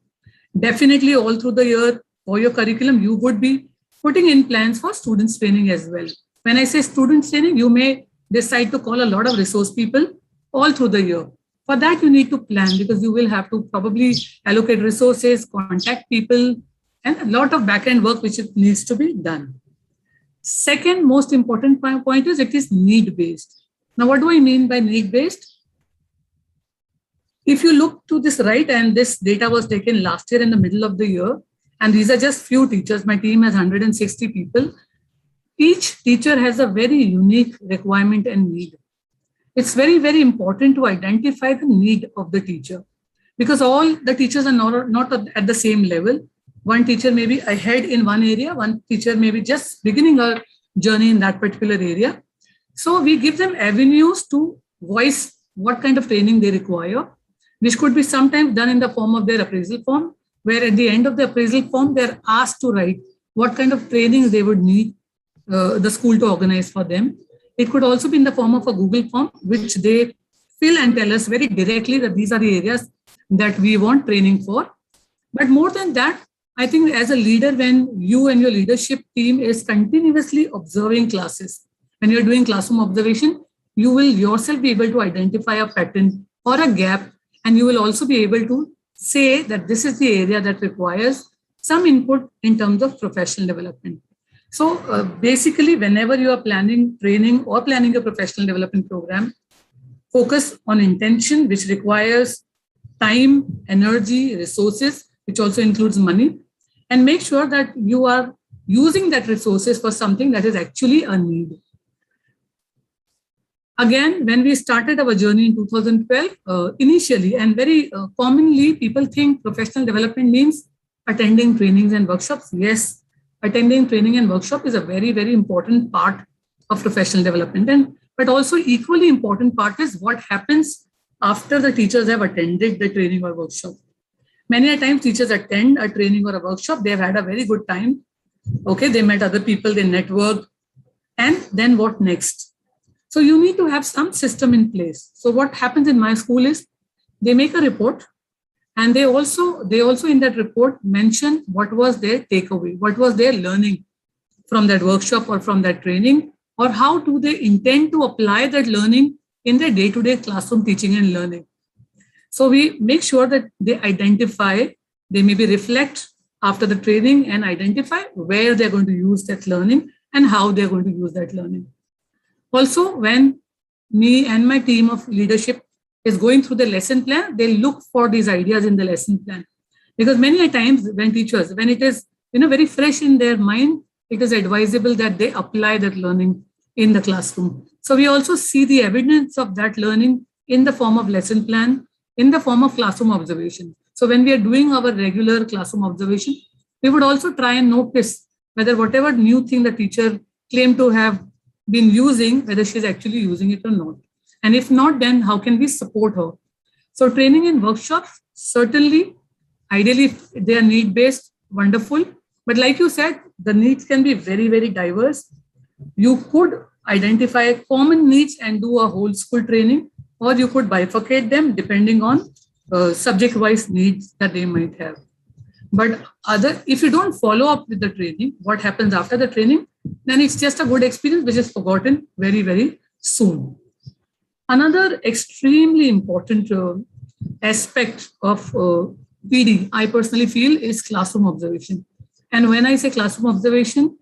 Definitely all through the year for your curriculum, you would be putting in plans for students training as well. When I say students training, you may decide to call a lot of resource people all through the year. For that, you need to plan because you will have to probably allocate resources, contact people, and a lot of back-end work which needs to be done. Second most important point is it is need-based. Now, what do I mean by need-based? If you look to this right, and this data was taken last year in the middle of the year, and these are just few teachers, my team has 160 people. Each teacher has a very unique requirement and need. It's very, very important to identify the need of the teacher because all the teachers are not at the same level. One teacher may be ahead in one area, one teacher may be just beginning her journey in that particular area. So we give them avenues to voice what kind of training they require, which could be sometimes done in the form of their appraisal form, where at the end of the appraisal form, they're asked to write what kind of training they would need the school to organize for them. It could also be in the form of a Google form, which they fill and tell us very directly that these are the areas that we want training for. But more than that, I think as a leader, when you and your leadership team is continuously observing classes, when you're doing classroom observation, you will yourself be able to identify a pattern or a gap, and you will also be able to say that this is the area that requires some input in terms of professional development. So basically, whenever you are planning training or planning a professional development program, focus on intention, which requires time, energy, resources, which also includes money, and make sure that you are using that resources for something that is actually a need. Again, when we started our journey in 2012, initially and very commonly, people think professional development means attending trainings and workshops. Yes, attending training and workshop is a very, very important part of professional development. But also equally important part is what happens after the teachers have attended the training or workshop. Many a times teachers attend a training or a workshop, they've had a very good time. Okay, they met other people, they networked, and then what next? So you need to have some system in place. So what happens in my school is they make a report, and they also in that report mention what was their takeaway, what was their learning from that workshop or from that training, or how do they intend to apply that learning in their day-to-day classroom teaching and learning. So we make sure that they identify, they maybe reflect after the training and identify where they're going to use that learning and how they're going to use that learning. Also, when me and my team of leadership is going through the lesson plan, they look for these ideas in the lesson plan. Because many times when teachers, when it is very fresh in their mind, it is advisable that they apply that learning in the classroom. So we also see the evidence of that learning in the form of lesson plan, in the form of classroom observation. So when we are doing our regular classroom observation, we would also try and notice whether whatever new thing the teacher claimed to have been using, whether she's actually using it or not. And if not, then how can we support her? So training and workshops, certainly, ideally, if they are need-based, wonderful. But like you said, the needs can be very, very diverse. You could identify common needs and do a whole school training, or you could bifurcate them depending on subject-wise needs that they might have. But if you don't follow up with the training, what happens after the training, then it's just a good experience which is forgotten very, very soon. Another extremely important aspect of PD, I personally feel, is classroom observation. And when I say classroom observation,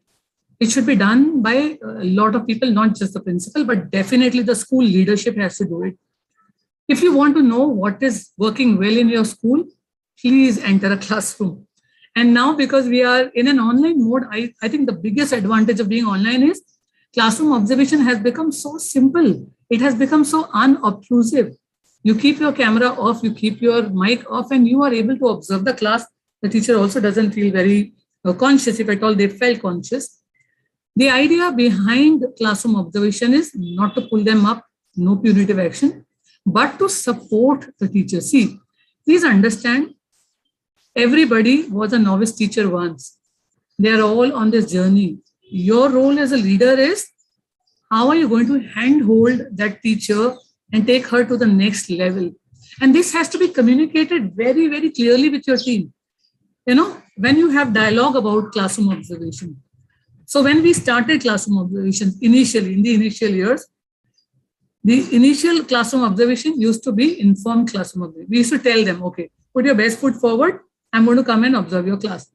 it should be done by a lot of people, not just the principal, but definitely the school leadership has to do it. If you want to know what is working well in your school, please enter a classroom. And now, because we are in an online mode, I think the biggest advantage of being online is Classroom observation has become so simple. It has become so unobtrusive. You keep your camera off, you keep your mic off, and you are able to observe the class. The teacher also doesn't feel very conscious, if at all they felt conscious. The idea behind classroom observation is not to pull them up, no punitive action, but to support the teacher. See, please understand, everybody was a novice teacher once. They are all on this journey. Your role as a leader is, how are you going to handhold that teacher and take her to the next level? And this has to be communicated very, very clearly with your team. You know, when you have dialogue about classroom observation. So when we started classroom observation initially, in the initial years, the initial classroom observation used to be informed classroom observation. We used to tell them, okay, put your best foot forward. I'm going to come and observe your class.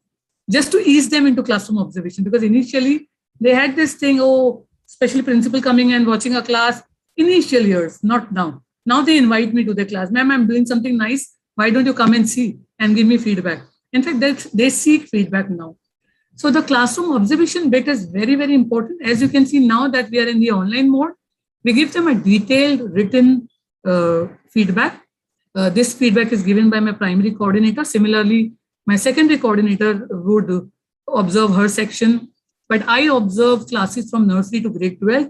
Just to ease them into classroom observation. Because initially they had this thing, oh, especially principal coming and watching a class, initial years, not now. Now they invite me to the class. Ma'am, I'm doing something nice. Why don't you come and see and give me feedback? In fact, they seek feedback now. So the classroom observation bit is very, very important. As you can see now that we are in the online mode, we give them a detailed written feedback. This feedback is given by my primary coordinator. Similarly, my secondary coordinator would observe her section, but I observe classes from nursery to grade 12.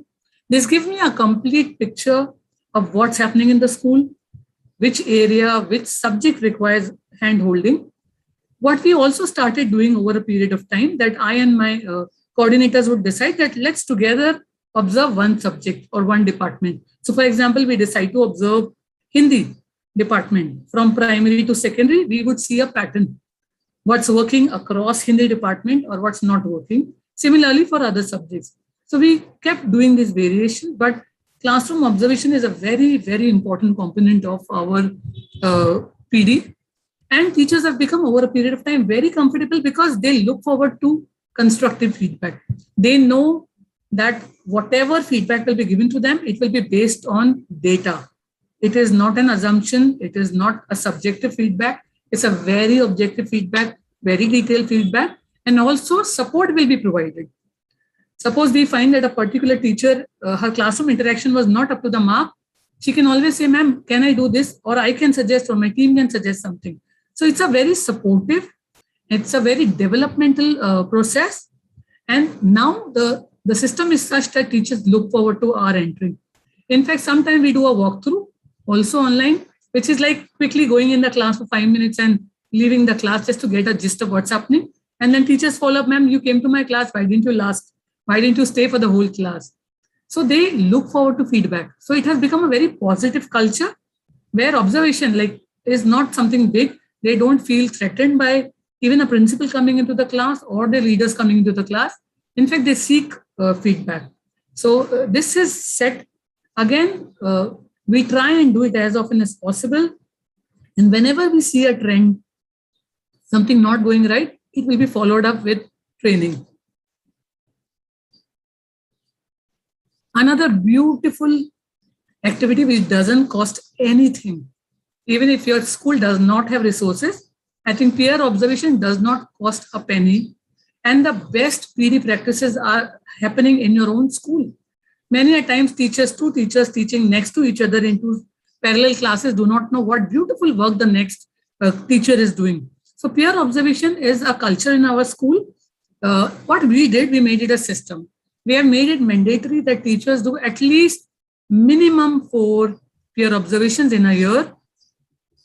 This gives me a complete picture of what's happening in the school, which area, which subject requires hand-holding. What we also started doing over a period of time, that I and my coordinators would decide that let's together observe one subject or one department. So for example, we decide to observe Hindi department from primary to secondary. We would see a pattern, what's working across Hindi department or what's not working. Similarly for other subjects. So we kept doing this variation, but classroom observation is a very, very important component of our PD. And teachers have become over a period of time very comfortable because they look forward to constructive feedback. They know that whatever feedback will be given to them, it will be based on data. It is not an assumption. It is not a subjective feedback. It's a very objective feedback, very detailed feedback, and also support will be provided. Suppose we find that a particular teacher, her classroom interaction was not up to the mark, she can always say, ma'am, can I do this? Or I can suggest, or my team can suggest something. So it's a very supportive, it's a very developmental process. And now the system is such that teachers look forward to our entry. In fact, sometimes we do a walkthrough also online, which is like quickly going in the class for 5 minutes and leaving the class just to get a gist of what's happening. And then teachers follow up, ma'am, you came to my class, why didn't you last? Why didn't you stay for the whole class? So they look forward to feedback. So it has become a very positive culture where observation is not something big. They don't feel threatened by even a principal coming into the class or the leaders coming into the class. In fact, they seek feedback. So this is set. Again, we try and do it as often as possible. And whenever we see a trend, something not going right, it will be followed up with training. Another beautiful activity which doesn't cost anything. Even if your school does not have resources, I think peer observation does not cost a penny. And the best PD practices are happening in your own school. Many a times two teachers teaching next to each other into parallel classes do not know what beautiful work the next teacher is doing. So peer observation is a culture in our school. What we did, we made it a system. We have made it mandatory that teachers do at least minimum 4 peer observations in a year.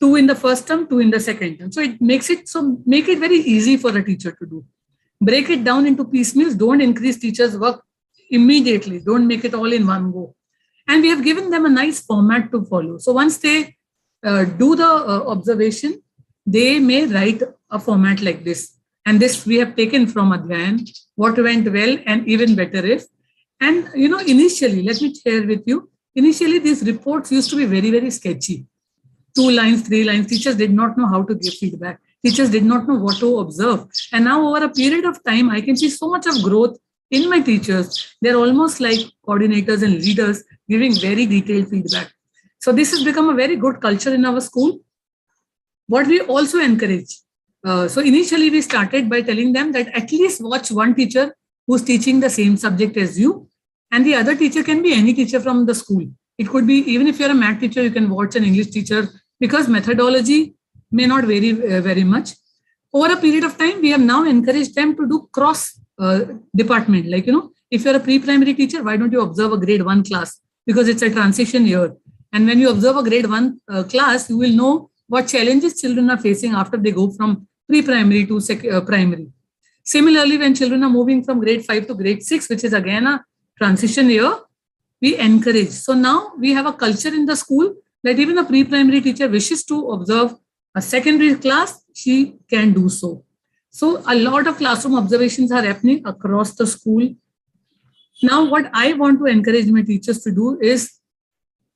2 in the first term, 2 in the second term. So it makes it make it very easy for a teacher to do. Break it down into piecemeals. Don't increase teachers' work immediately. Don't make it all in one go. And we have given them a nice format to follow. So once they do the observation, they may write a format like this. And this we have taken from Adhyayan, what went well and even better if. And initially, let me share with you, initially these reports used to be very, very sketchy. 2 lines, 3 lines. Teachers did not know how to give feedback. Teachers did not know what to observe. And now over a period of time, I can see so much of growth in my teachers. They're almost like coordinators and leaders giving very detailed feedback. So this has become a very good culture in our school. What we also encourage. So initially we started by telling them that at least watch one teacher who's teaching the same subject as you. And the other teacher can be any teacher from the school. It could be, even if you're a math teacher, you can watch an English teacher, because methodology may not vary very much. Over a period of time, we have now encouraged them to do cross department. Like, if you're a pre-primary teacher, why don't you observe a grade 1 class? Because it's a transition year. And when you observe a grade 1 class, you will know what challenges children are facing after they go from pre-primary to primary. Similarly, when children are moving from grade 5 to grade 6, which is again a transition year, we encourage. So now we have a culture in the school that even a pre-primary teacher wishes to observe a secondary class, she can do so. So a lot of classroom observations are happening across the school. Now, what I want to encourage my teachers to do is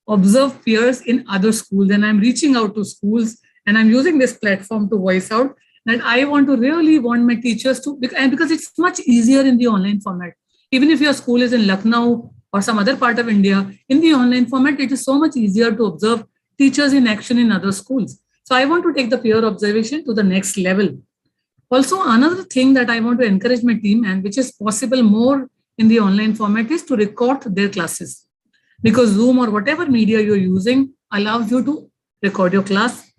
observe peers in other schools. And I'm reaching out to schools, and I'm using this platform to voice out that I want my teachers to, and because it's much easier in the online format. Even if your school is in Lucknow or some other part of India, in the online format, it is so much easier to observe teachers in action in other schools. So I want to take the peer observation to the next level. Also, another thing that I want to encourage my team, and which is possible more in the online format, is to record their classes. Because Zoom or whatever media you're using allows you to record your class.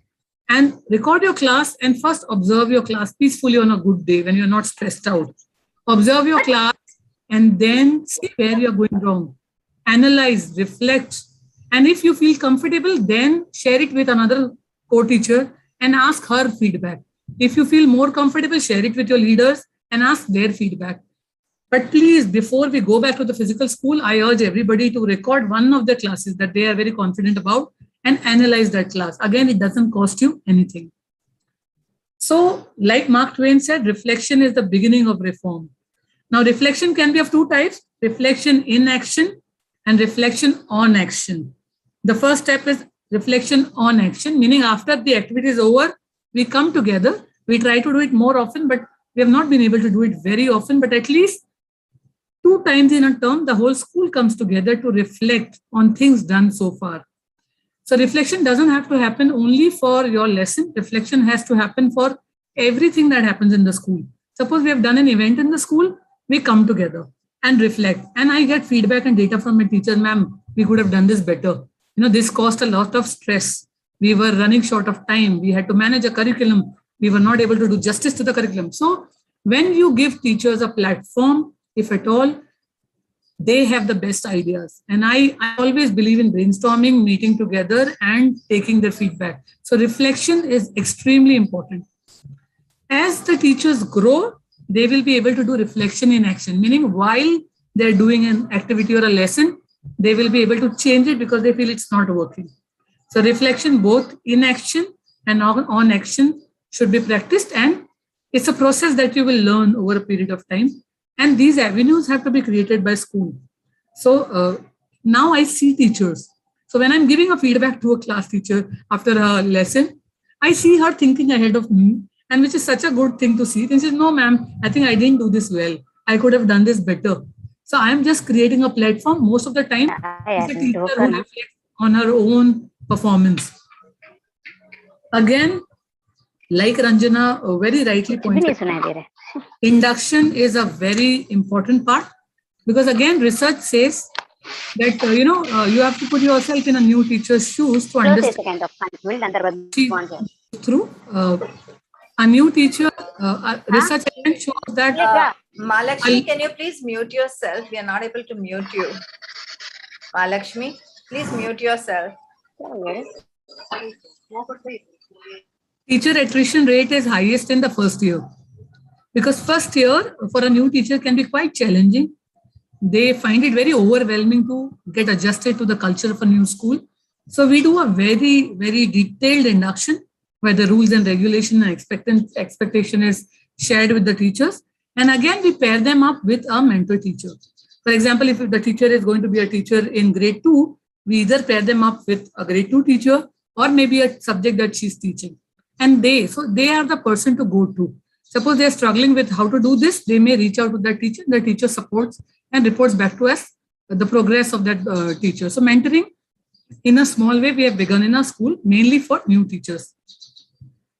And record your class and first observe your class peacefully on a good day when you're not stressed out. Observe your class and then see where you're going wrong. Analyze, reflect. And if you feel comfortable, then share it with another co-teacher and ask her feedback. If you feel more comfortable, share it with your leaders and ask their feedback. But please, before we go back to the physical school, I urge everybody to record one of the classes that they are very confident about and analyze that class. Again, it doesn't cost you anything. So, like Mark Twain said, reflection is the beginning of reform. Now, reflection can be of two types: reflection in action and reflection on action. The first step is reflection on action, meaning after the activity is over, we come together. We try to do it more often, but we have not been able to do it very often, but at least 2 times in a term, the whole school comes together to reflect on things done so far. So reflection doesn't have to happen only for your lesson. Reflection has to happen for everything that happens in the school. Suppose we have done an event in the school, we come together and reflect. And I get feedback and data from my teacher, ma'am, we could have done this better. This caused a lot of stress. We were running short of time. We had to manage a curriculum. We were not able to do justice to the curriculum. So when you give teachers a platform, if at all, they have the best ideas. And I always believe in brainstorming, meeting together and taking their feedback. So reflection is extremely important. As the teachers grow, they will be able to do reflection in action, meaning while they're doing an activity or a lesson, they will be able to change it because they feel it's not working. So reflection both in action and on action should be practiced, and it's a process that you will learn over a period of time. And these avenues have to be created by school. So now I see teachers. So when I'm giving a feedback to a class teacher after a lesson, I see her thinking ahead of me, and which is such a good thing to see. And she says, no, ma'am, I think I didn't do this well. I could have done this better. So I'm just creating a platform. Most of the time, it's a teacher who reflects on her own performance. Again, like Ranjana very rightly pointed out, induction is a very important part, because again, research says that, you have to put yourself in a new teacher's shoes to understand through a new teacher. Research shows that... Mahalakshmi, can you please mute yourself? We are not able to mute you. Mahalakshmi, please mute yourself. Teacher attrition rate is highest in the first year, because first year for a new teacher can be quite challenging. They find it very overwhelming to get adjusted to the culture of a new school. So we do a very, very detailed induction where the rules and regulation and expectation is shared with the teachers. And again, we pair them up with a mentor teacher. For example, if the teacher is going to be a teacher in grade 2, we either pair them up with a grade 2 teacher or maybe a subject that she's teaching. And they are the person to go to. Suppose they're struggling with how to do this, they may reach out to that teacher. The teacher supports and reports back to us the progress of that teacher. So mentoring, in a small way, we have begun in our school, mainly for new teachers.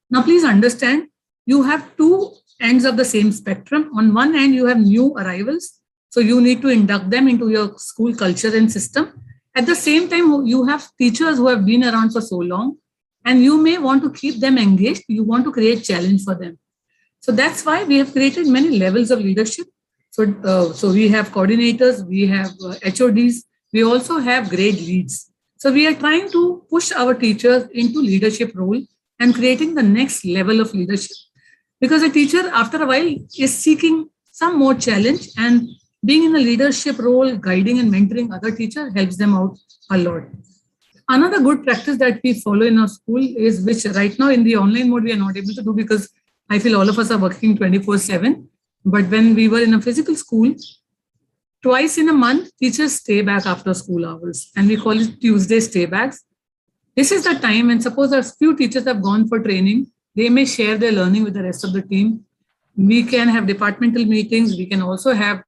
Now, please understand, you have 2 ends of the same spectrum. On one hand, you have new arrivals. So you need to induct them into your school culture and system. At the same time, you have teachers who have been around for so long, and you may want to keep them engaged. You want to create challenge for them. So that's why we have created many levels of leadership. So we have coordinators, we have HODs, we also have grade leads. So we are trying to push our teachers into leadership role and creating the next level of leadership. Because a teacher, after a while, is seeking some more challenge, and being in a leadership role, guiding and mentoring other teachers helps them out a lot. Another good practice that we follow in our school is, which right now in the online mode we are not able to do because I feel all of us are working 24/7. But when we were in a physical school, twice in a month, teachers stay back after school hours, and we call it Tuesday stay backs. This is the time when suppose a few teachers have gone for training, they may share their learning with the rest of the team. We can have departmental meetings. We can also have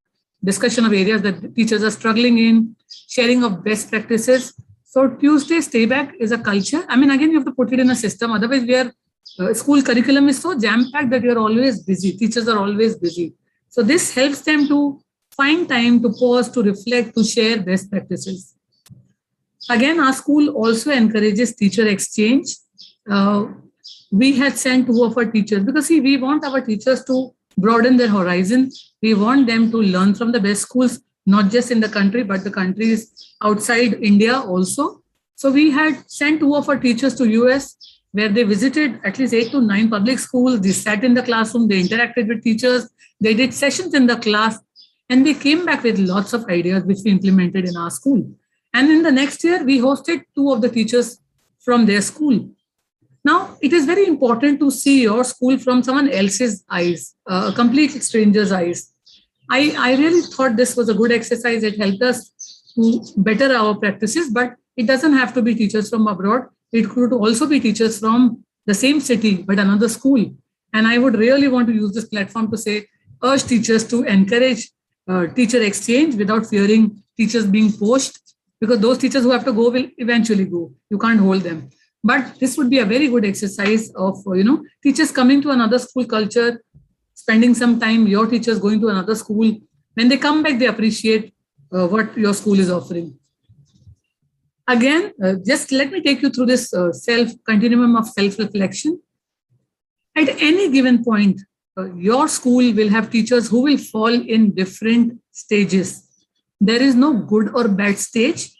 discussion of areas that the teachers are struggling in, sharing of best practices. So Tuesday stay back is a culture. I mean, again, you have to put it in a system. Otherwise, school curriculum is so jam-packed that you're always busy. Teachers are always busy. So this helps them to find time to pause, to reflect, to share best practices. Again, our school also encourages teacher exchange. We had sent 2 of our teachers because see, we want our teachers to broaden their horizon. We want them to learn from the best schools, not just in the country, but the countries outside India also. So we had sent 2 of our teachers to US, where they visited at least 8 to 9 public schools. They sat in the classroom, they interacted with teachers, they did sessions in the class, and they came back with lots of ideas which we implemented in our school. And in the next year, we hosted 2 of the teachers from their school. Now, it is very important to see your school from someone else's eyes, a complete stranger's eyes. I really thought this was a good exercise. It helped us to better our practices, but it doesn't have to be teachers from abroad. It could also be teachers from the same city, but another school. And I would really want to use this platform to say, urge teachers to encourage teacher exchange without fearing teachers being poached, because those teachers who have to go will eventually go. You can't hold them. But this would be a very good exercise of, teachers coming to another school culture, spending some time, your teachers going to another school. When they come back, they appreciate what your school is offering. Again, just let me take you through this continuum of self-reflection. At any given point, your school will have teachers who will fall in different stages. There is no good or bad stage.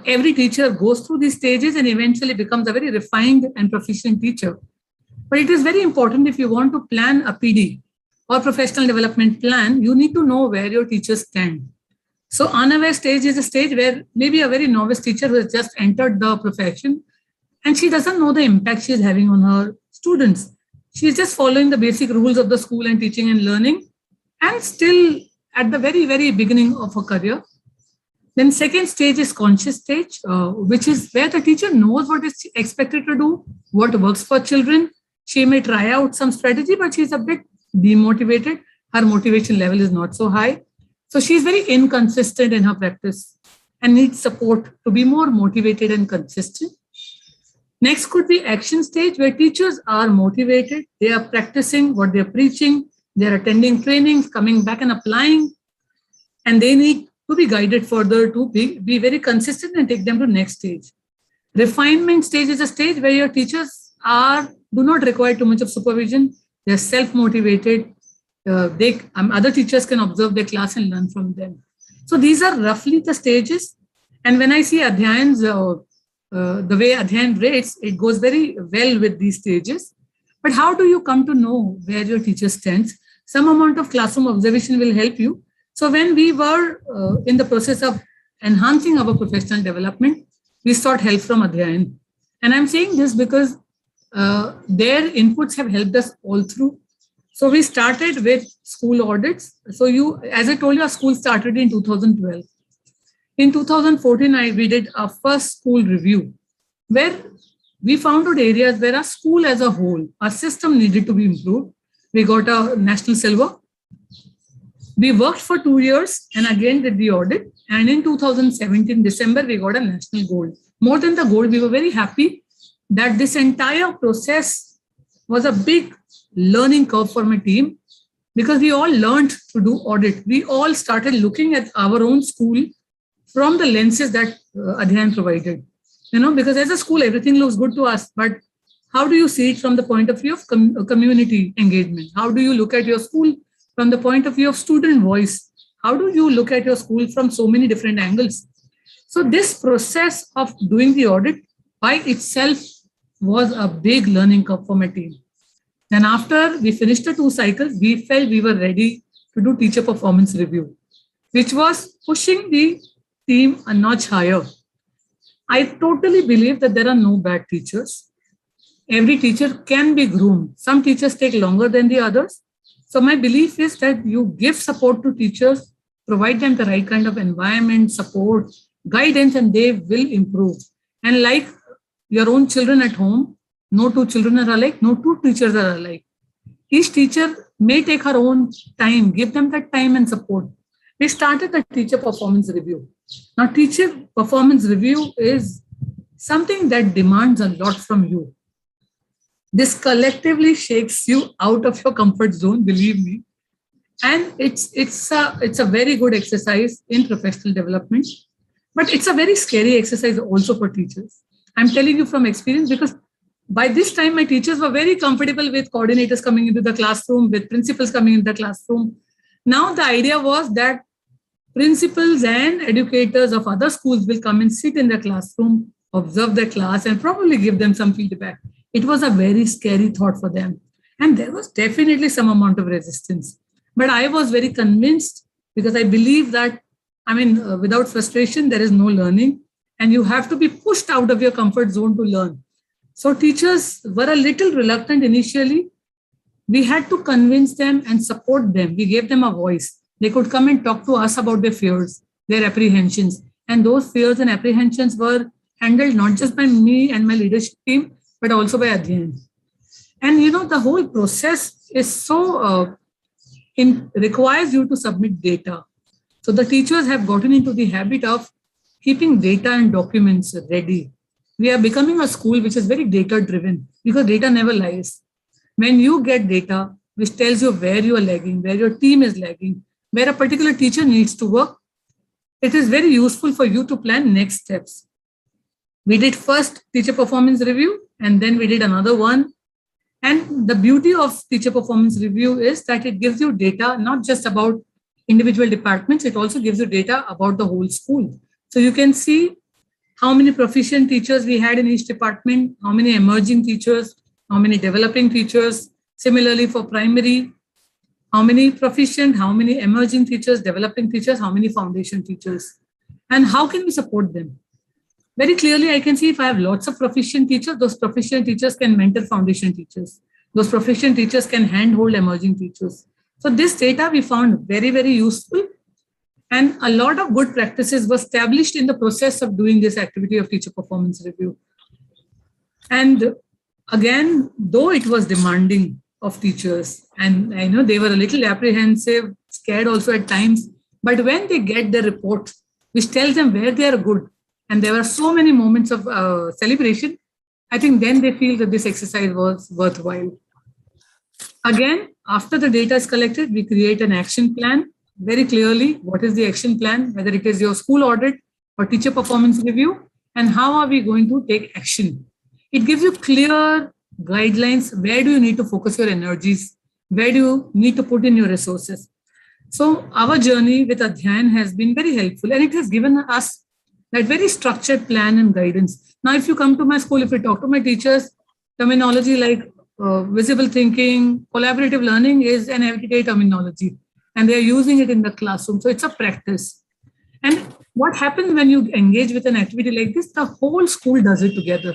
Every teacher goes through these stages and eventually becomes a very refined and proficient teacher. But it is very important, if you want to plan a PD or professional development plan, you need to know where your teachers stand. So unaware stage is a stage where maybe a very novice teacher who has just entered the profession and she doesn't know the impact she is having on her students. She is just following the basic rules of the school and teaching and learning, and still at the very, very beginning of her career. Then second stage is conscious stage, which is where the teacher knows what is expected to do, what works for children. She may try out some strategy, but she's a bit demotivated. Her motivation level is not so high. So she's very inconsistent in her practice and needs support to be more motivated and consistent. Next could be action stage, where teachers are motivated. They are practicing what they're preaching. They're attending trainings, coming back and applying. And they need to be guided further to be very consistent and take them to next stage. Refinement stage is a stage where your teachers do not require too much of supervision. They're self-motivated. Other teachers can observe their class and learn from them. So these are roughly the stages. And when I see Adhyayan's, the way Adhyayan rates, it goes very well with these stages. But how do you come to know where your teacher stands? Some amount of classroom observation will help you. So when we were in the process of enhancing our professional development, we sought help from Adhyayan. And I'm saying this because their inputs have helped us all through. So we started with school audits. So as I told you, our school started in 2012. In 2014, we did our first school review, where we found out areas where our school as a whole, our system needed to be improved. We got a national silver. We worked for 2 years and again did the audit. And in 2017, December, we got a national gold. More than the gold, we were very happy that this entire process was a big learning curve for my team. because we all learned to do audit. We all started looking at our own school from the lenses that Adhyan provided. Because as a school, everything looks good to us, but how do you see it from the point of view of community engagement? How do you look at your school from the point of view of student voice? How do you look at your school from so many different angles? So this process of doing the audit by itself was a big learning curve for my team. And after we finished the 2 cycles, we felt we were ready to do teacher performance review, which was pushing the team a notch higher. I totally believe that there are no bad teachers. Every teacher can be groomed. Some teachers take longer than the others. So my belief is that you give support to teachers, provide them the right kind of environment, support, guidance, and they will improve. And like your own children at home, no 2 children are alike, no 2 teachers are alike. Each teacher may take her own time, give them that time and support. We started the teacher performance review. Now, teacher performance review is something that demands a lot from you. This collectively shakes you out of your comfort zone, believe me. And it's a very good exercise in professional development, but it's a very scary exercise also for teachers. I'm telling you from experience, because by this time, my teachers were very comfortable with coordinators coming into the classroom, with principals coming into the classroom. Now, the idea was that principals and educators of other schools will come and sit in the classroom, observe the class, and probably give them some feedback. It was a very scary thought for them. And there was definitely some amount of resistance. But I was very convinced, because I believe that, without frustration, there is no learning. And you have to be pushed out of your comfort zone to learn. So teachers were a little reluctant initially. We had to convince them and support them. We gave them a voice. They could come and talk to us about their fears, their apprehensions. And those fears and apprehensions were handled not just by me and my leadership team, but also by Adhyan. And the whole process is so, requires you to submit data. So the teachers have gotten into the habit of keeping data and documents ready. We are becoming a school which is very data driven, because data never lies. When you get data which tells you where you are lagging, where your team is lagging, where a particular teacher needs to work, it is very useful for you to plan next steps. We did first teacher performance review, and then we did another one. And the beauty of teacher performance review is that it gives you data not just about individual departments, it also gives you data about the whole school. So you can see how many proficient teachers we had in each department, how many emerging teachers, how many developing teachers. Similarly for primary, how many proficient, how many emerging teachers, developing teachers, how many foundation teachers, and how can we support them? Very clearly, I can see if I have lots of proficient teachers, those proficient teachers can mentor foundation teachers. Those proficient teachers can handhold emerging teachers. So this data we found very, very useful. And a lot of good practices were established in the process of doing this activity of teacher performance review. And again, though it was demanding of teachers, and I know they were a little apprehensive, scared also at times, but when they get the report, which tells them where they are good, and there were so many moments of celebration, I think then they feel that this exercise was worthwhile. Again, after the data is collected, we create an action plan. Very clearly, what is the action plan, whether it is your school audit or teacher performance review, and how are we going to take action? It gives you clear guidelines. Where do you need to focus your energies? Where do you need to put in your resources? So our journey with Adhyan has been very helpful, and it has given us that very structured plan and guidance. Now, if you come to my school, if you talk to my teachers, terminology like visible thinking, collaborative learning is an everyday terminology, and they're using it in the classroom. So it's a practice. And what happens when you engage with an activity like this, the whole school does it together.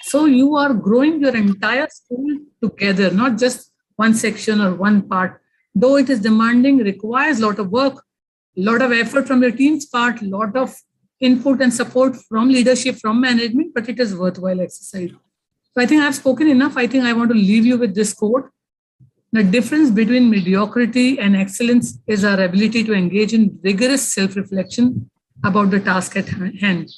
So you are growing your entire school together, not just one section or one part. Though it is demanding, requires a lot of work, a lot of effort from your team's part, a lot of input and support from leadership, from management, but it is worthwhile exercise. So I think I've spoken enough. I think I want to leave you with this quote. The difference between mediocrity and excellence is our ability to engage in rigorous self-reflection about the task at hand.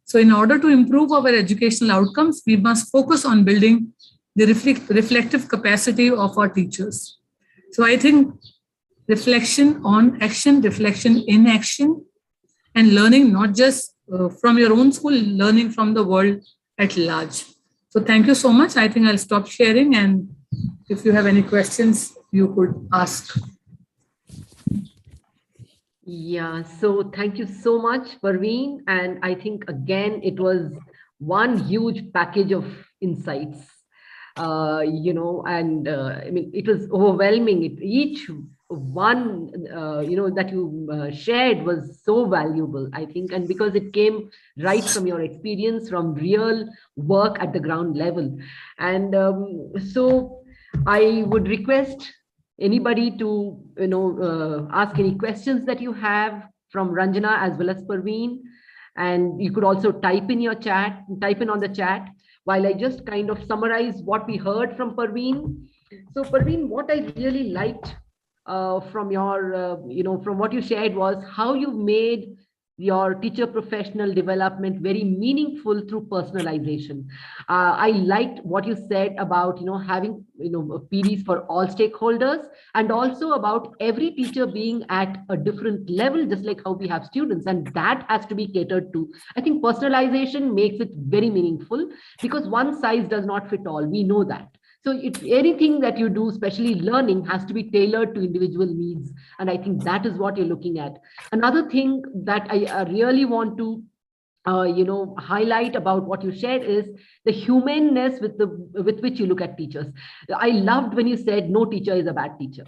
So in order to improve our educational outcomes, we must focus on building the reflective capacity of our teachers. So I think reflection on action, reflection in action, and learning not just from your own school, learning from the world at large. So thank you so much. I think I'll stop sharing, and if you have any questions, you could ask. Yeah, so thank you so much, Parveen. And I think, again, it was one huge package of insights, and I mean, it was overwhelming. Each one, that you shared was so valuable, I think, and because it came right from your experience, from real work at the ground level. And so I would request anybody to ask any questions that you have from Ranjana as well as Parveen, and you could also type in on the chat while I just kind of summarize what we heard from Parveen. So Parveen, what I really liked from your from what you shared was how you made your teacher professional development very meaningful through personalization. I liked what you said about having PDs for all stakeholders, and also about every teacher being at a different level, just like how we have students, and that has to be catered to. I think personalization makes it very meaningful, because one size does not fit all. We know that. So anything that you do, especially learning, has to be tailored to individual needs. And I think that is what you're looking at. Another thing that I really want to highlight about what you shared is the humaneness with which you look at teachers. I loved when you said no teacher is a bad teacher.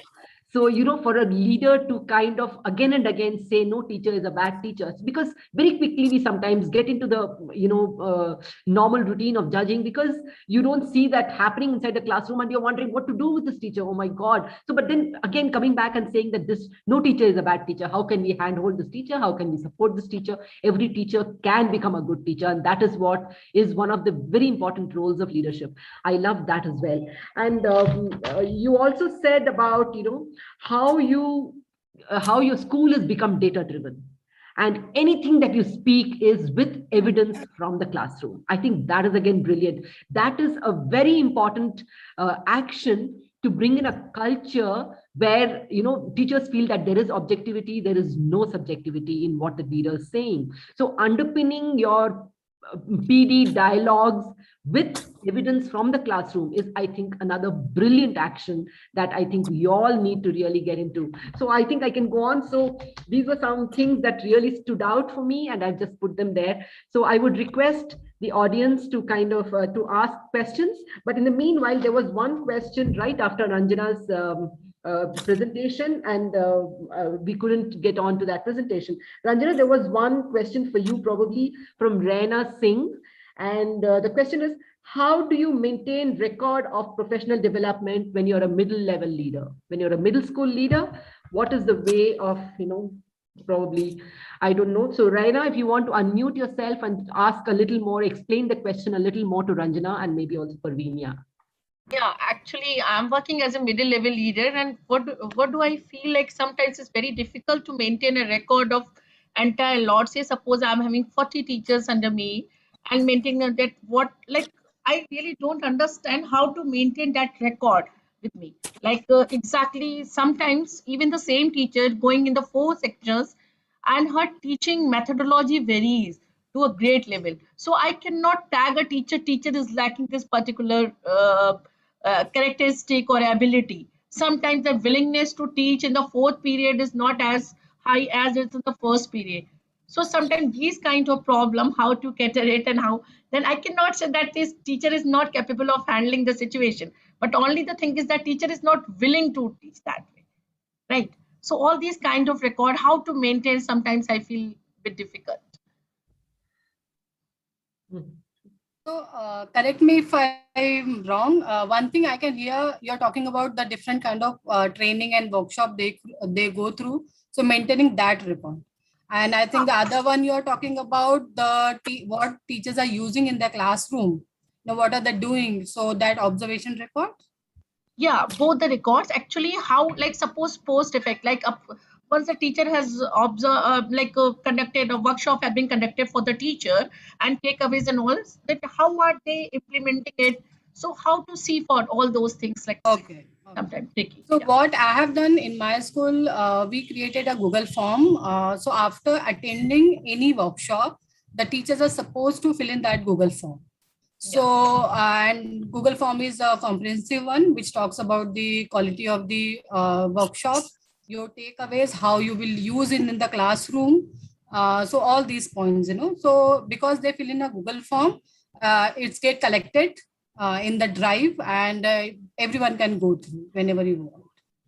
So, for a leader to kind of again and again say no teacher is a bad teacher, because very quickly we sometimes get into the, normal routine of judging, because you don't see that happening inside the classroom and you're wondering what to do with this teacher. Oh my God. So, but then again, coming back and saying that this no teacher is a bad teacher, how can we handhold this teacher? How can we support this teacher? Every teacher can become a good teacher. And that is what is one of the very important roles of leadership. I love that as well. And you also said about, how your school has become data driven, and anything that you speak is with evidence from the classroom. I think that is again brilliant. That is a very important action to bring in a culture where teachers feel that there is objectivity, there is no subjectivity in what the leader is saying. So underpinning your PD dialogues with evidence from the classroom is, I think, another brilliant action that I think we all need to really get into. So I think I can go on. So these were some things that really stood out for me, and I've just put them there. So I would request the audience to kind of to ask questions. But in the meanwhile, there was one question right after Ranjana's presentation, and we couldn't get on to that presentation. Ranjana, there was one question for you, probably from Raina Singh. And the question is, how do you maintain record of professional development when you're a middle level leader? When you're a middle school leader, what is the way of, probably, I don't know. So Raina, if you want to unmute yourself and ask a little more, explain the question a little more to Ranjana and maybe also Parveen. Yeah, actually, I'm working as a middle level leader, and what do I feel like sometimes it's very difficult to maintain a record of entire lot. Say, suppose I'm having 40 teachers under me and maintaining that I really don't understand how to maintain that record with me. Exactly, sometimes even the same teacher going in the 4 sections, and her teaching methodology varies to a great level. So I cannot tag a teacher is lacking this particular characteristic or ability. Sometimes the willingness to teach in the 4th period is not as high as it's in the 1st period. So sometimes these kind of problem, how to cater it, and how, then I cannot say that this teacher is not capable of handling the situation. But only the thing is that teacher is not willing to teach that way, right? So all these kind of record, how to maintain, sometimes I feel a bit difficult. So correct me if I'm wrong. One thing I can hear, you're talking about the different kind of training and workshop they go through. So maintaining that record. And I think the other one you're talking about, what teachers are using in their classroom. What are they doing? So that observation record? Yeah, both the records. Actually, how, suppose post effect, once the teacher has conducted a workshop, have been conducted for the teacher, and takeaways and all, that how are they implementing it? So how to see for all those things? Okay. sometimes tricky. So Yeah. what I have done in my school, we created a Google form. So after attending any workshop, the teachers are supposed to fill in that Google form. So, and Google form is a comprehensive one, which talks about the quality of the workshop, your takeaways, how you will use it in the classroom. So all these points, so because they fill in a Google form, it's get collected in the drive, and everyone can go through whenever you want.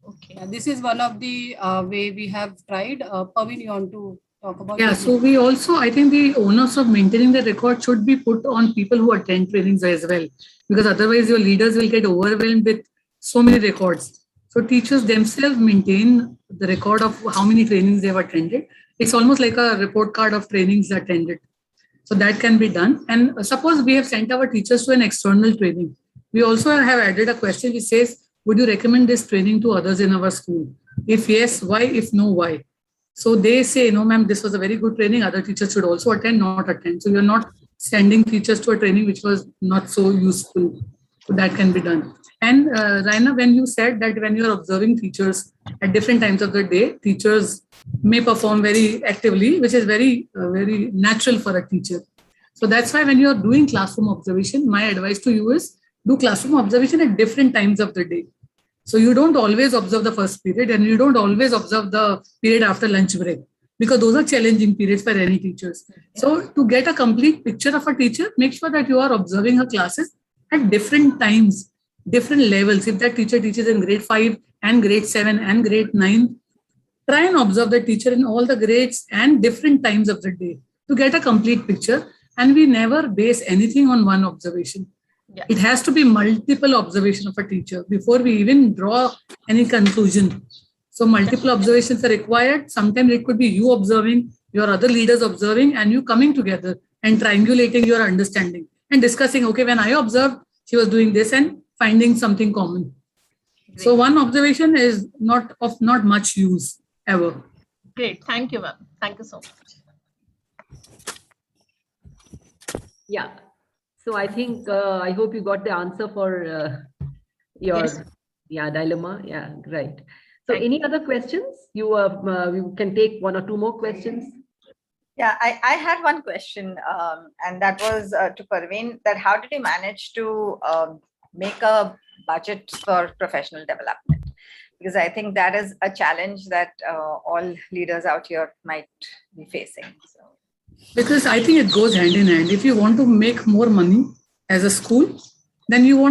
Okay. This is one of the way we have tried. Pavin, you want to talk about? Yeah, so we also, I think the onus of maintaining the record should be put on people who attend trainings as well, because otherwise your leaders will get overwhelmed with so many records. So teachers themselves maintain the record of how many trainings they've attended. It's almost like a report card of trainings attended. So that can be done. And suppose we have sent our teachers to an external training. We also have added a question which says, would you recommend this training to others in our school? If yes, why? If no, why? So they say, no, ma'am, this was a very good training. Other teachers should also attend, not attend. So you're not sending teachers to a training which was not so useful. So that can be done. And Raina, when you said that when you're observing teachers at different times of the day, teachers may perform very actively, which is very natural for a teacher. So that's why when you're doing classroom observation, my advice to you is do classroom observation at different times of the day. So you don't always observe the first period, and you don't always observe the period after lunch break, because those are challenging periods for any teachers. So to get a complete picture of a teacher, make sure that you are observing her classes at different times, different levels. If that teacher teaches in grade 5 and grade 7 and grade 9, try and observe the teacher in all the grades and different times of the day to get a complete picture. And we never base anything on one observation. Yeah. It has to be multiple observation of a teacher before we even draw any conclusion. So multiple observations are required. Sometimes it could be you observing, your other leaders observing, and you coming together and triangulating your understanding and discussing, okay, when I observed, she was doing this, and finding something common. Great. So one observation is not much use ever. Great. Thank you, ma'am. Thank you so much. Yeah. So I think, I hope you got the answer for your Yes. dilemma. Yeah, right. So Thank any other questions? You can take one or two more questions. Yeah, I had one question, and that was to Parveen, that how did you manage to make a budget for professional development? Because I think that is a challenge that all leaders out here might be facing. So. Because I think it goes hand in hand. If you want to make more money as a school, then you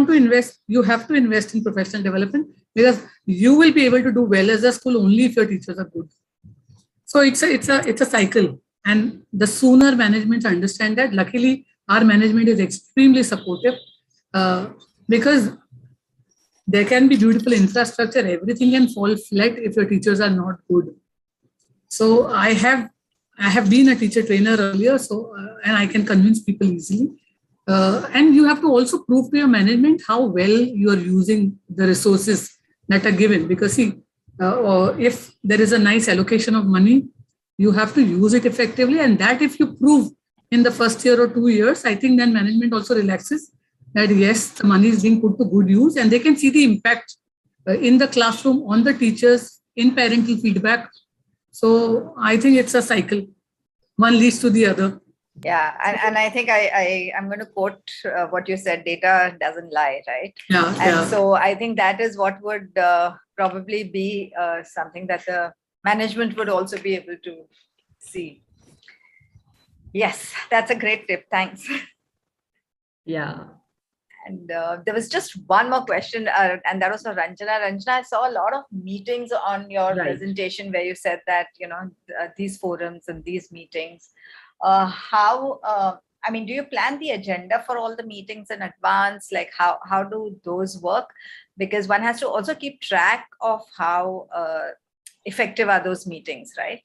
have to invest in professional development, because you will be able to do well as a school only if your teachers are good. So it's a cycle. And the sooner management understand that, luckily our management is extremely supportive, because there can be beautiful infrastructure, everything can fall flat if your teachers are not good. So I have been a teacher trainer earlier, so and I can convince people easily. And you have to also prove to your management how well you are using the resources that are given. Because see, if there is a nice allocation of money, you have to use it effectively. And that if you prove in the first year or 2 years, I think then management also relaxes that yes, the money is being put to good use, and they can see the impact in the classroom, on the teachers, in parental feedback. So I think it's a cycle. One leads to the other. Yeah, and I think I'm going to quote what you said, data doesn't lie, right? Yeah, and so I think that is what would probably be something that the management would also be able to see. Yes, that's a great tip. Thanks. Yeah. And there was just one more question, and that was for Ranjana. Ranjana, I saw a lot of meetings on your presentation where you said that, these forums and these meetings. I mean, do you plan the agenda for all the meetings in advance? Like how do those work? Because one has to also keep track of how effective are those meetings, right?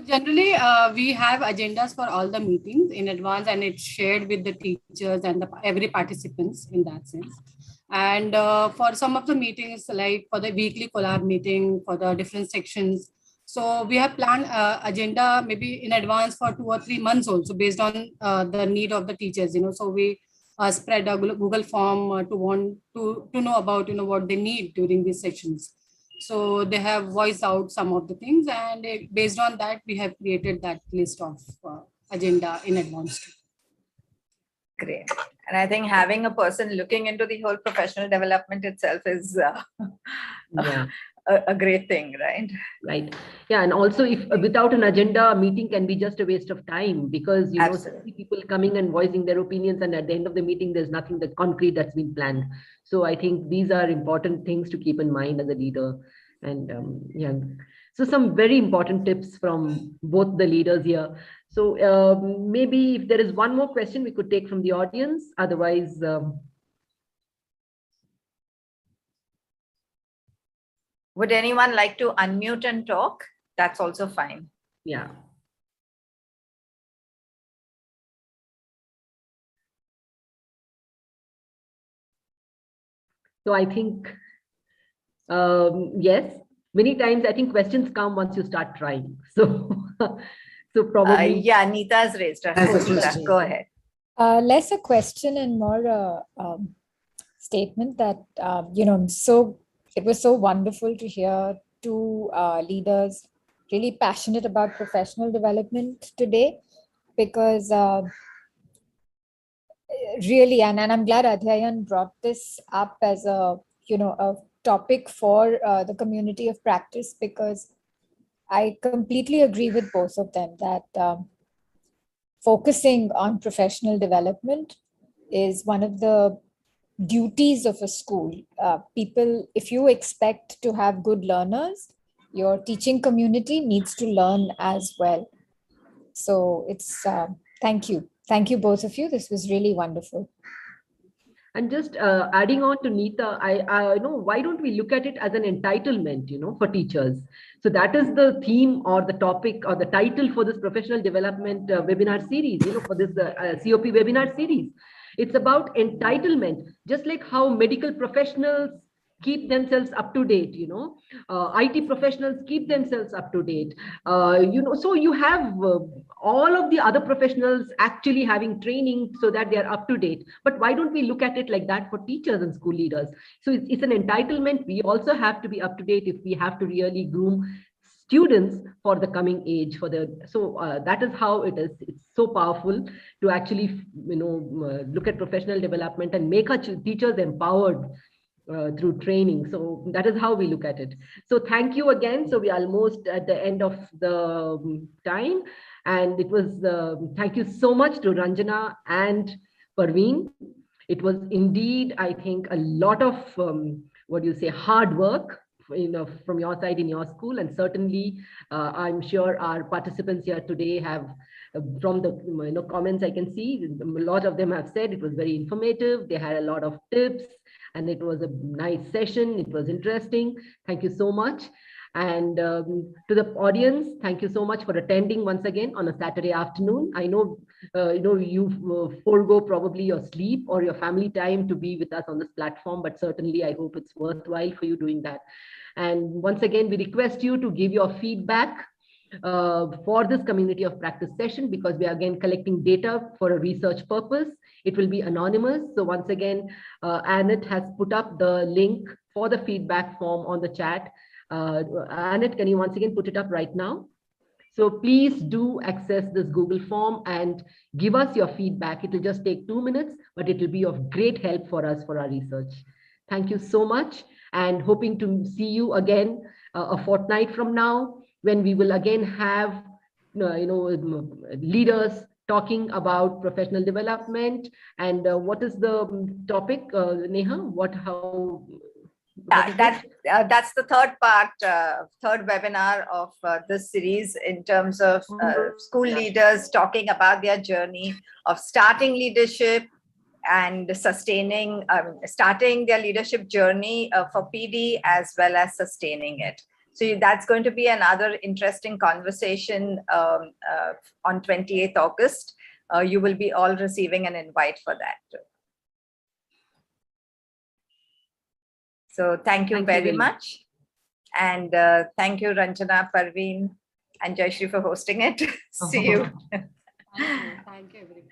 Generally, we have agendas for all the meetings in advance, and it's shared with the teachers and every participants in that sense. And for some of the meetings, like for the weekly collab meeting, for the different sections, so we have planned agenda maybe in advance for 2 or 3 months also, based on the need of the teachers. So we spread a Google form to want to know about what they need during these sessions. So they have voiced out some of the things, and based on that, we have created that list of agenda in advance. Great. And I think having a person looking into the whole professional development itself is Yeah. a great thing, right? Right. Yeah. And also, if without an agenda, a meeting can be just a waste of time, because you know, Absolutely. people coming and voicing their opinions, and at the end of the meeting, there's nothing that concrete that's been planned. So I think these are important things to keep in mind as a leader. And yeah, so some very important tips from both the leaders here. So maybe if there is one more question we could take from the audience, otherwise. Would anyone like to unmute and talk? That's also fine. Yeah. So I think, yes, many times I think questions come once you start trying. So, so probably. Yeah, Neeta's raised her hand. Neeta, go ahead. Less a question and more a statement that, it was so wonderful to hear two leaders really passionate about professional development today, because really, and I'm glad Adhyayan brought this up as a topic for the community of practice, because I completely agree with both of them that focusing on professional development is one of the duties of a school. People, if you expect to have good learners, your teaching community needs to learn as well. So it's thank you. Thank you, both of you. This was really wonderful. And just adding on to Neeta, I know, why don't we look at it as an entitlement, for teachers? So that is the theme or the topic or the title for this professional development webinar series, for this COP webinar series. It's about entitlement, just like how medical professionals keep themselves up to date, IT professionals keep themselves up to date, so you have all of the other professionals actually having training so that they are up to date. But why don't we look at it like that for teachers and school leaders? So it's an entitlement. We also have to be up to date if we have to really groom students for the coming age, that is how it is. It's so powerful to actually look at professional development and make our teachers empowered through training. So that is how we look at it. So thank you again. So we are almost at the end of the time, and it was thank you so much to Ranjana and Parveen. It was indeed, I think, a lot of hard work, from your side in your school. And certainly I'm sure our participants here today have, from the comments I can see, a lot of them have said it was very informative. They had a lot of tips, and it was a nice session. It was interesting. Thank you so much. And to the audience, thank you so much for attending once again on a Saturday afternoon. I know, you forego probably your sleep or your family time to be with us on this platform, but certainly I hope it's worthwhile for you doing that. And once again, we request you to give your feedback for this community of practice session, because we are again collecting data for a research purpose. It will be anonymous. So once again, Annette has put up the link for the feedback form on the chat. Annette, can you once again put it up right now? So please do access this Google form and give us your feedback. It will just take 2 minutes, but it will be of great help for us for our research. Thank you so much, and hoping to see you again a fortnight from now, when we will again have leaders talking about professional development. And what is the topic, Neha? That's the third part, third webinar of this series, in terms of school leaders talking about their journey of starting leadership and starting their leadership journey for PD, as well as sustaining it. So that's going to be another interesting conversation on 28th August. You will be all receiving an invite for that. So thank you very much. And thank you, Ranjana, Parveen, and Jayashree for hosting it. See you. Thank you, everybody.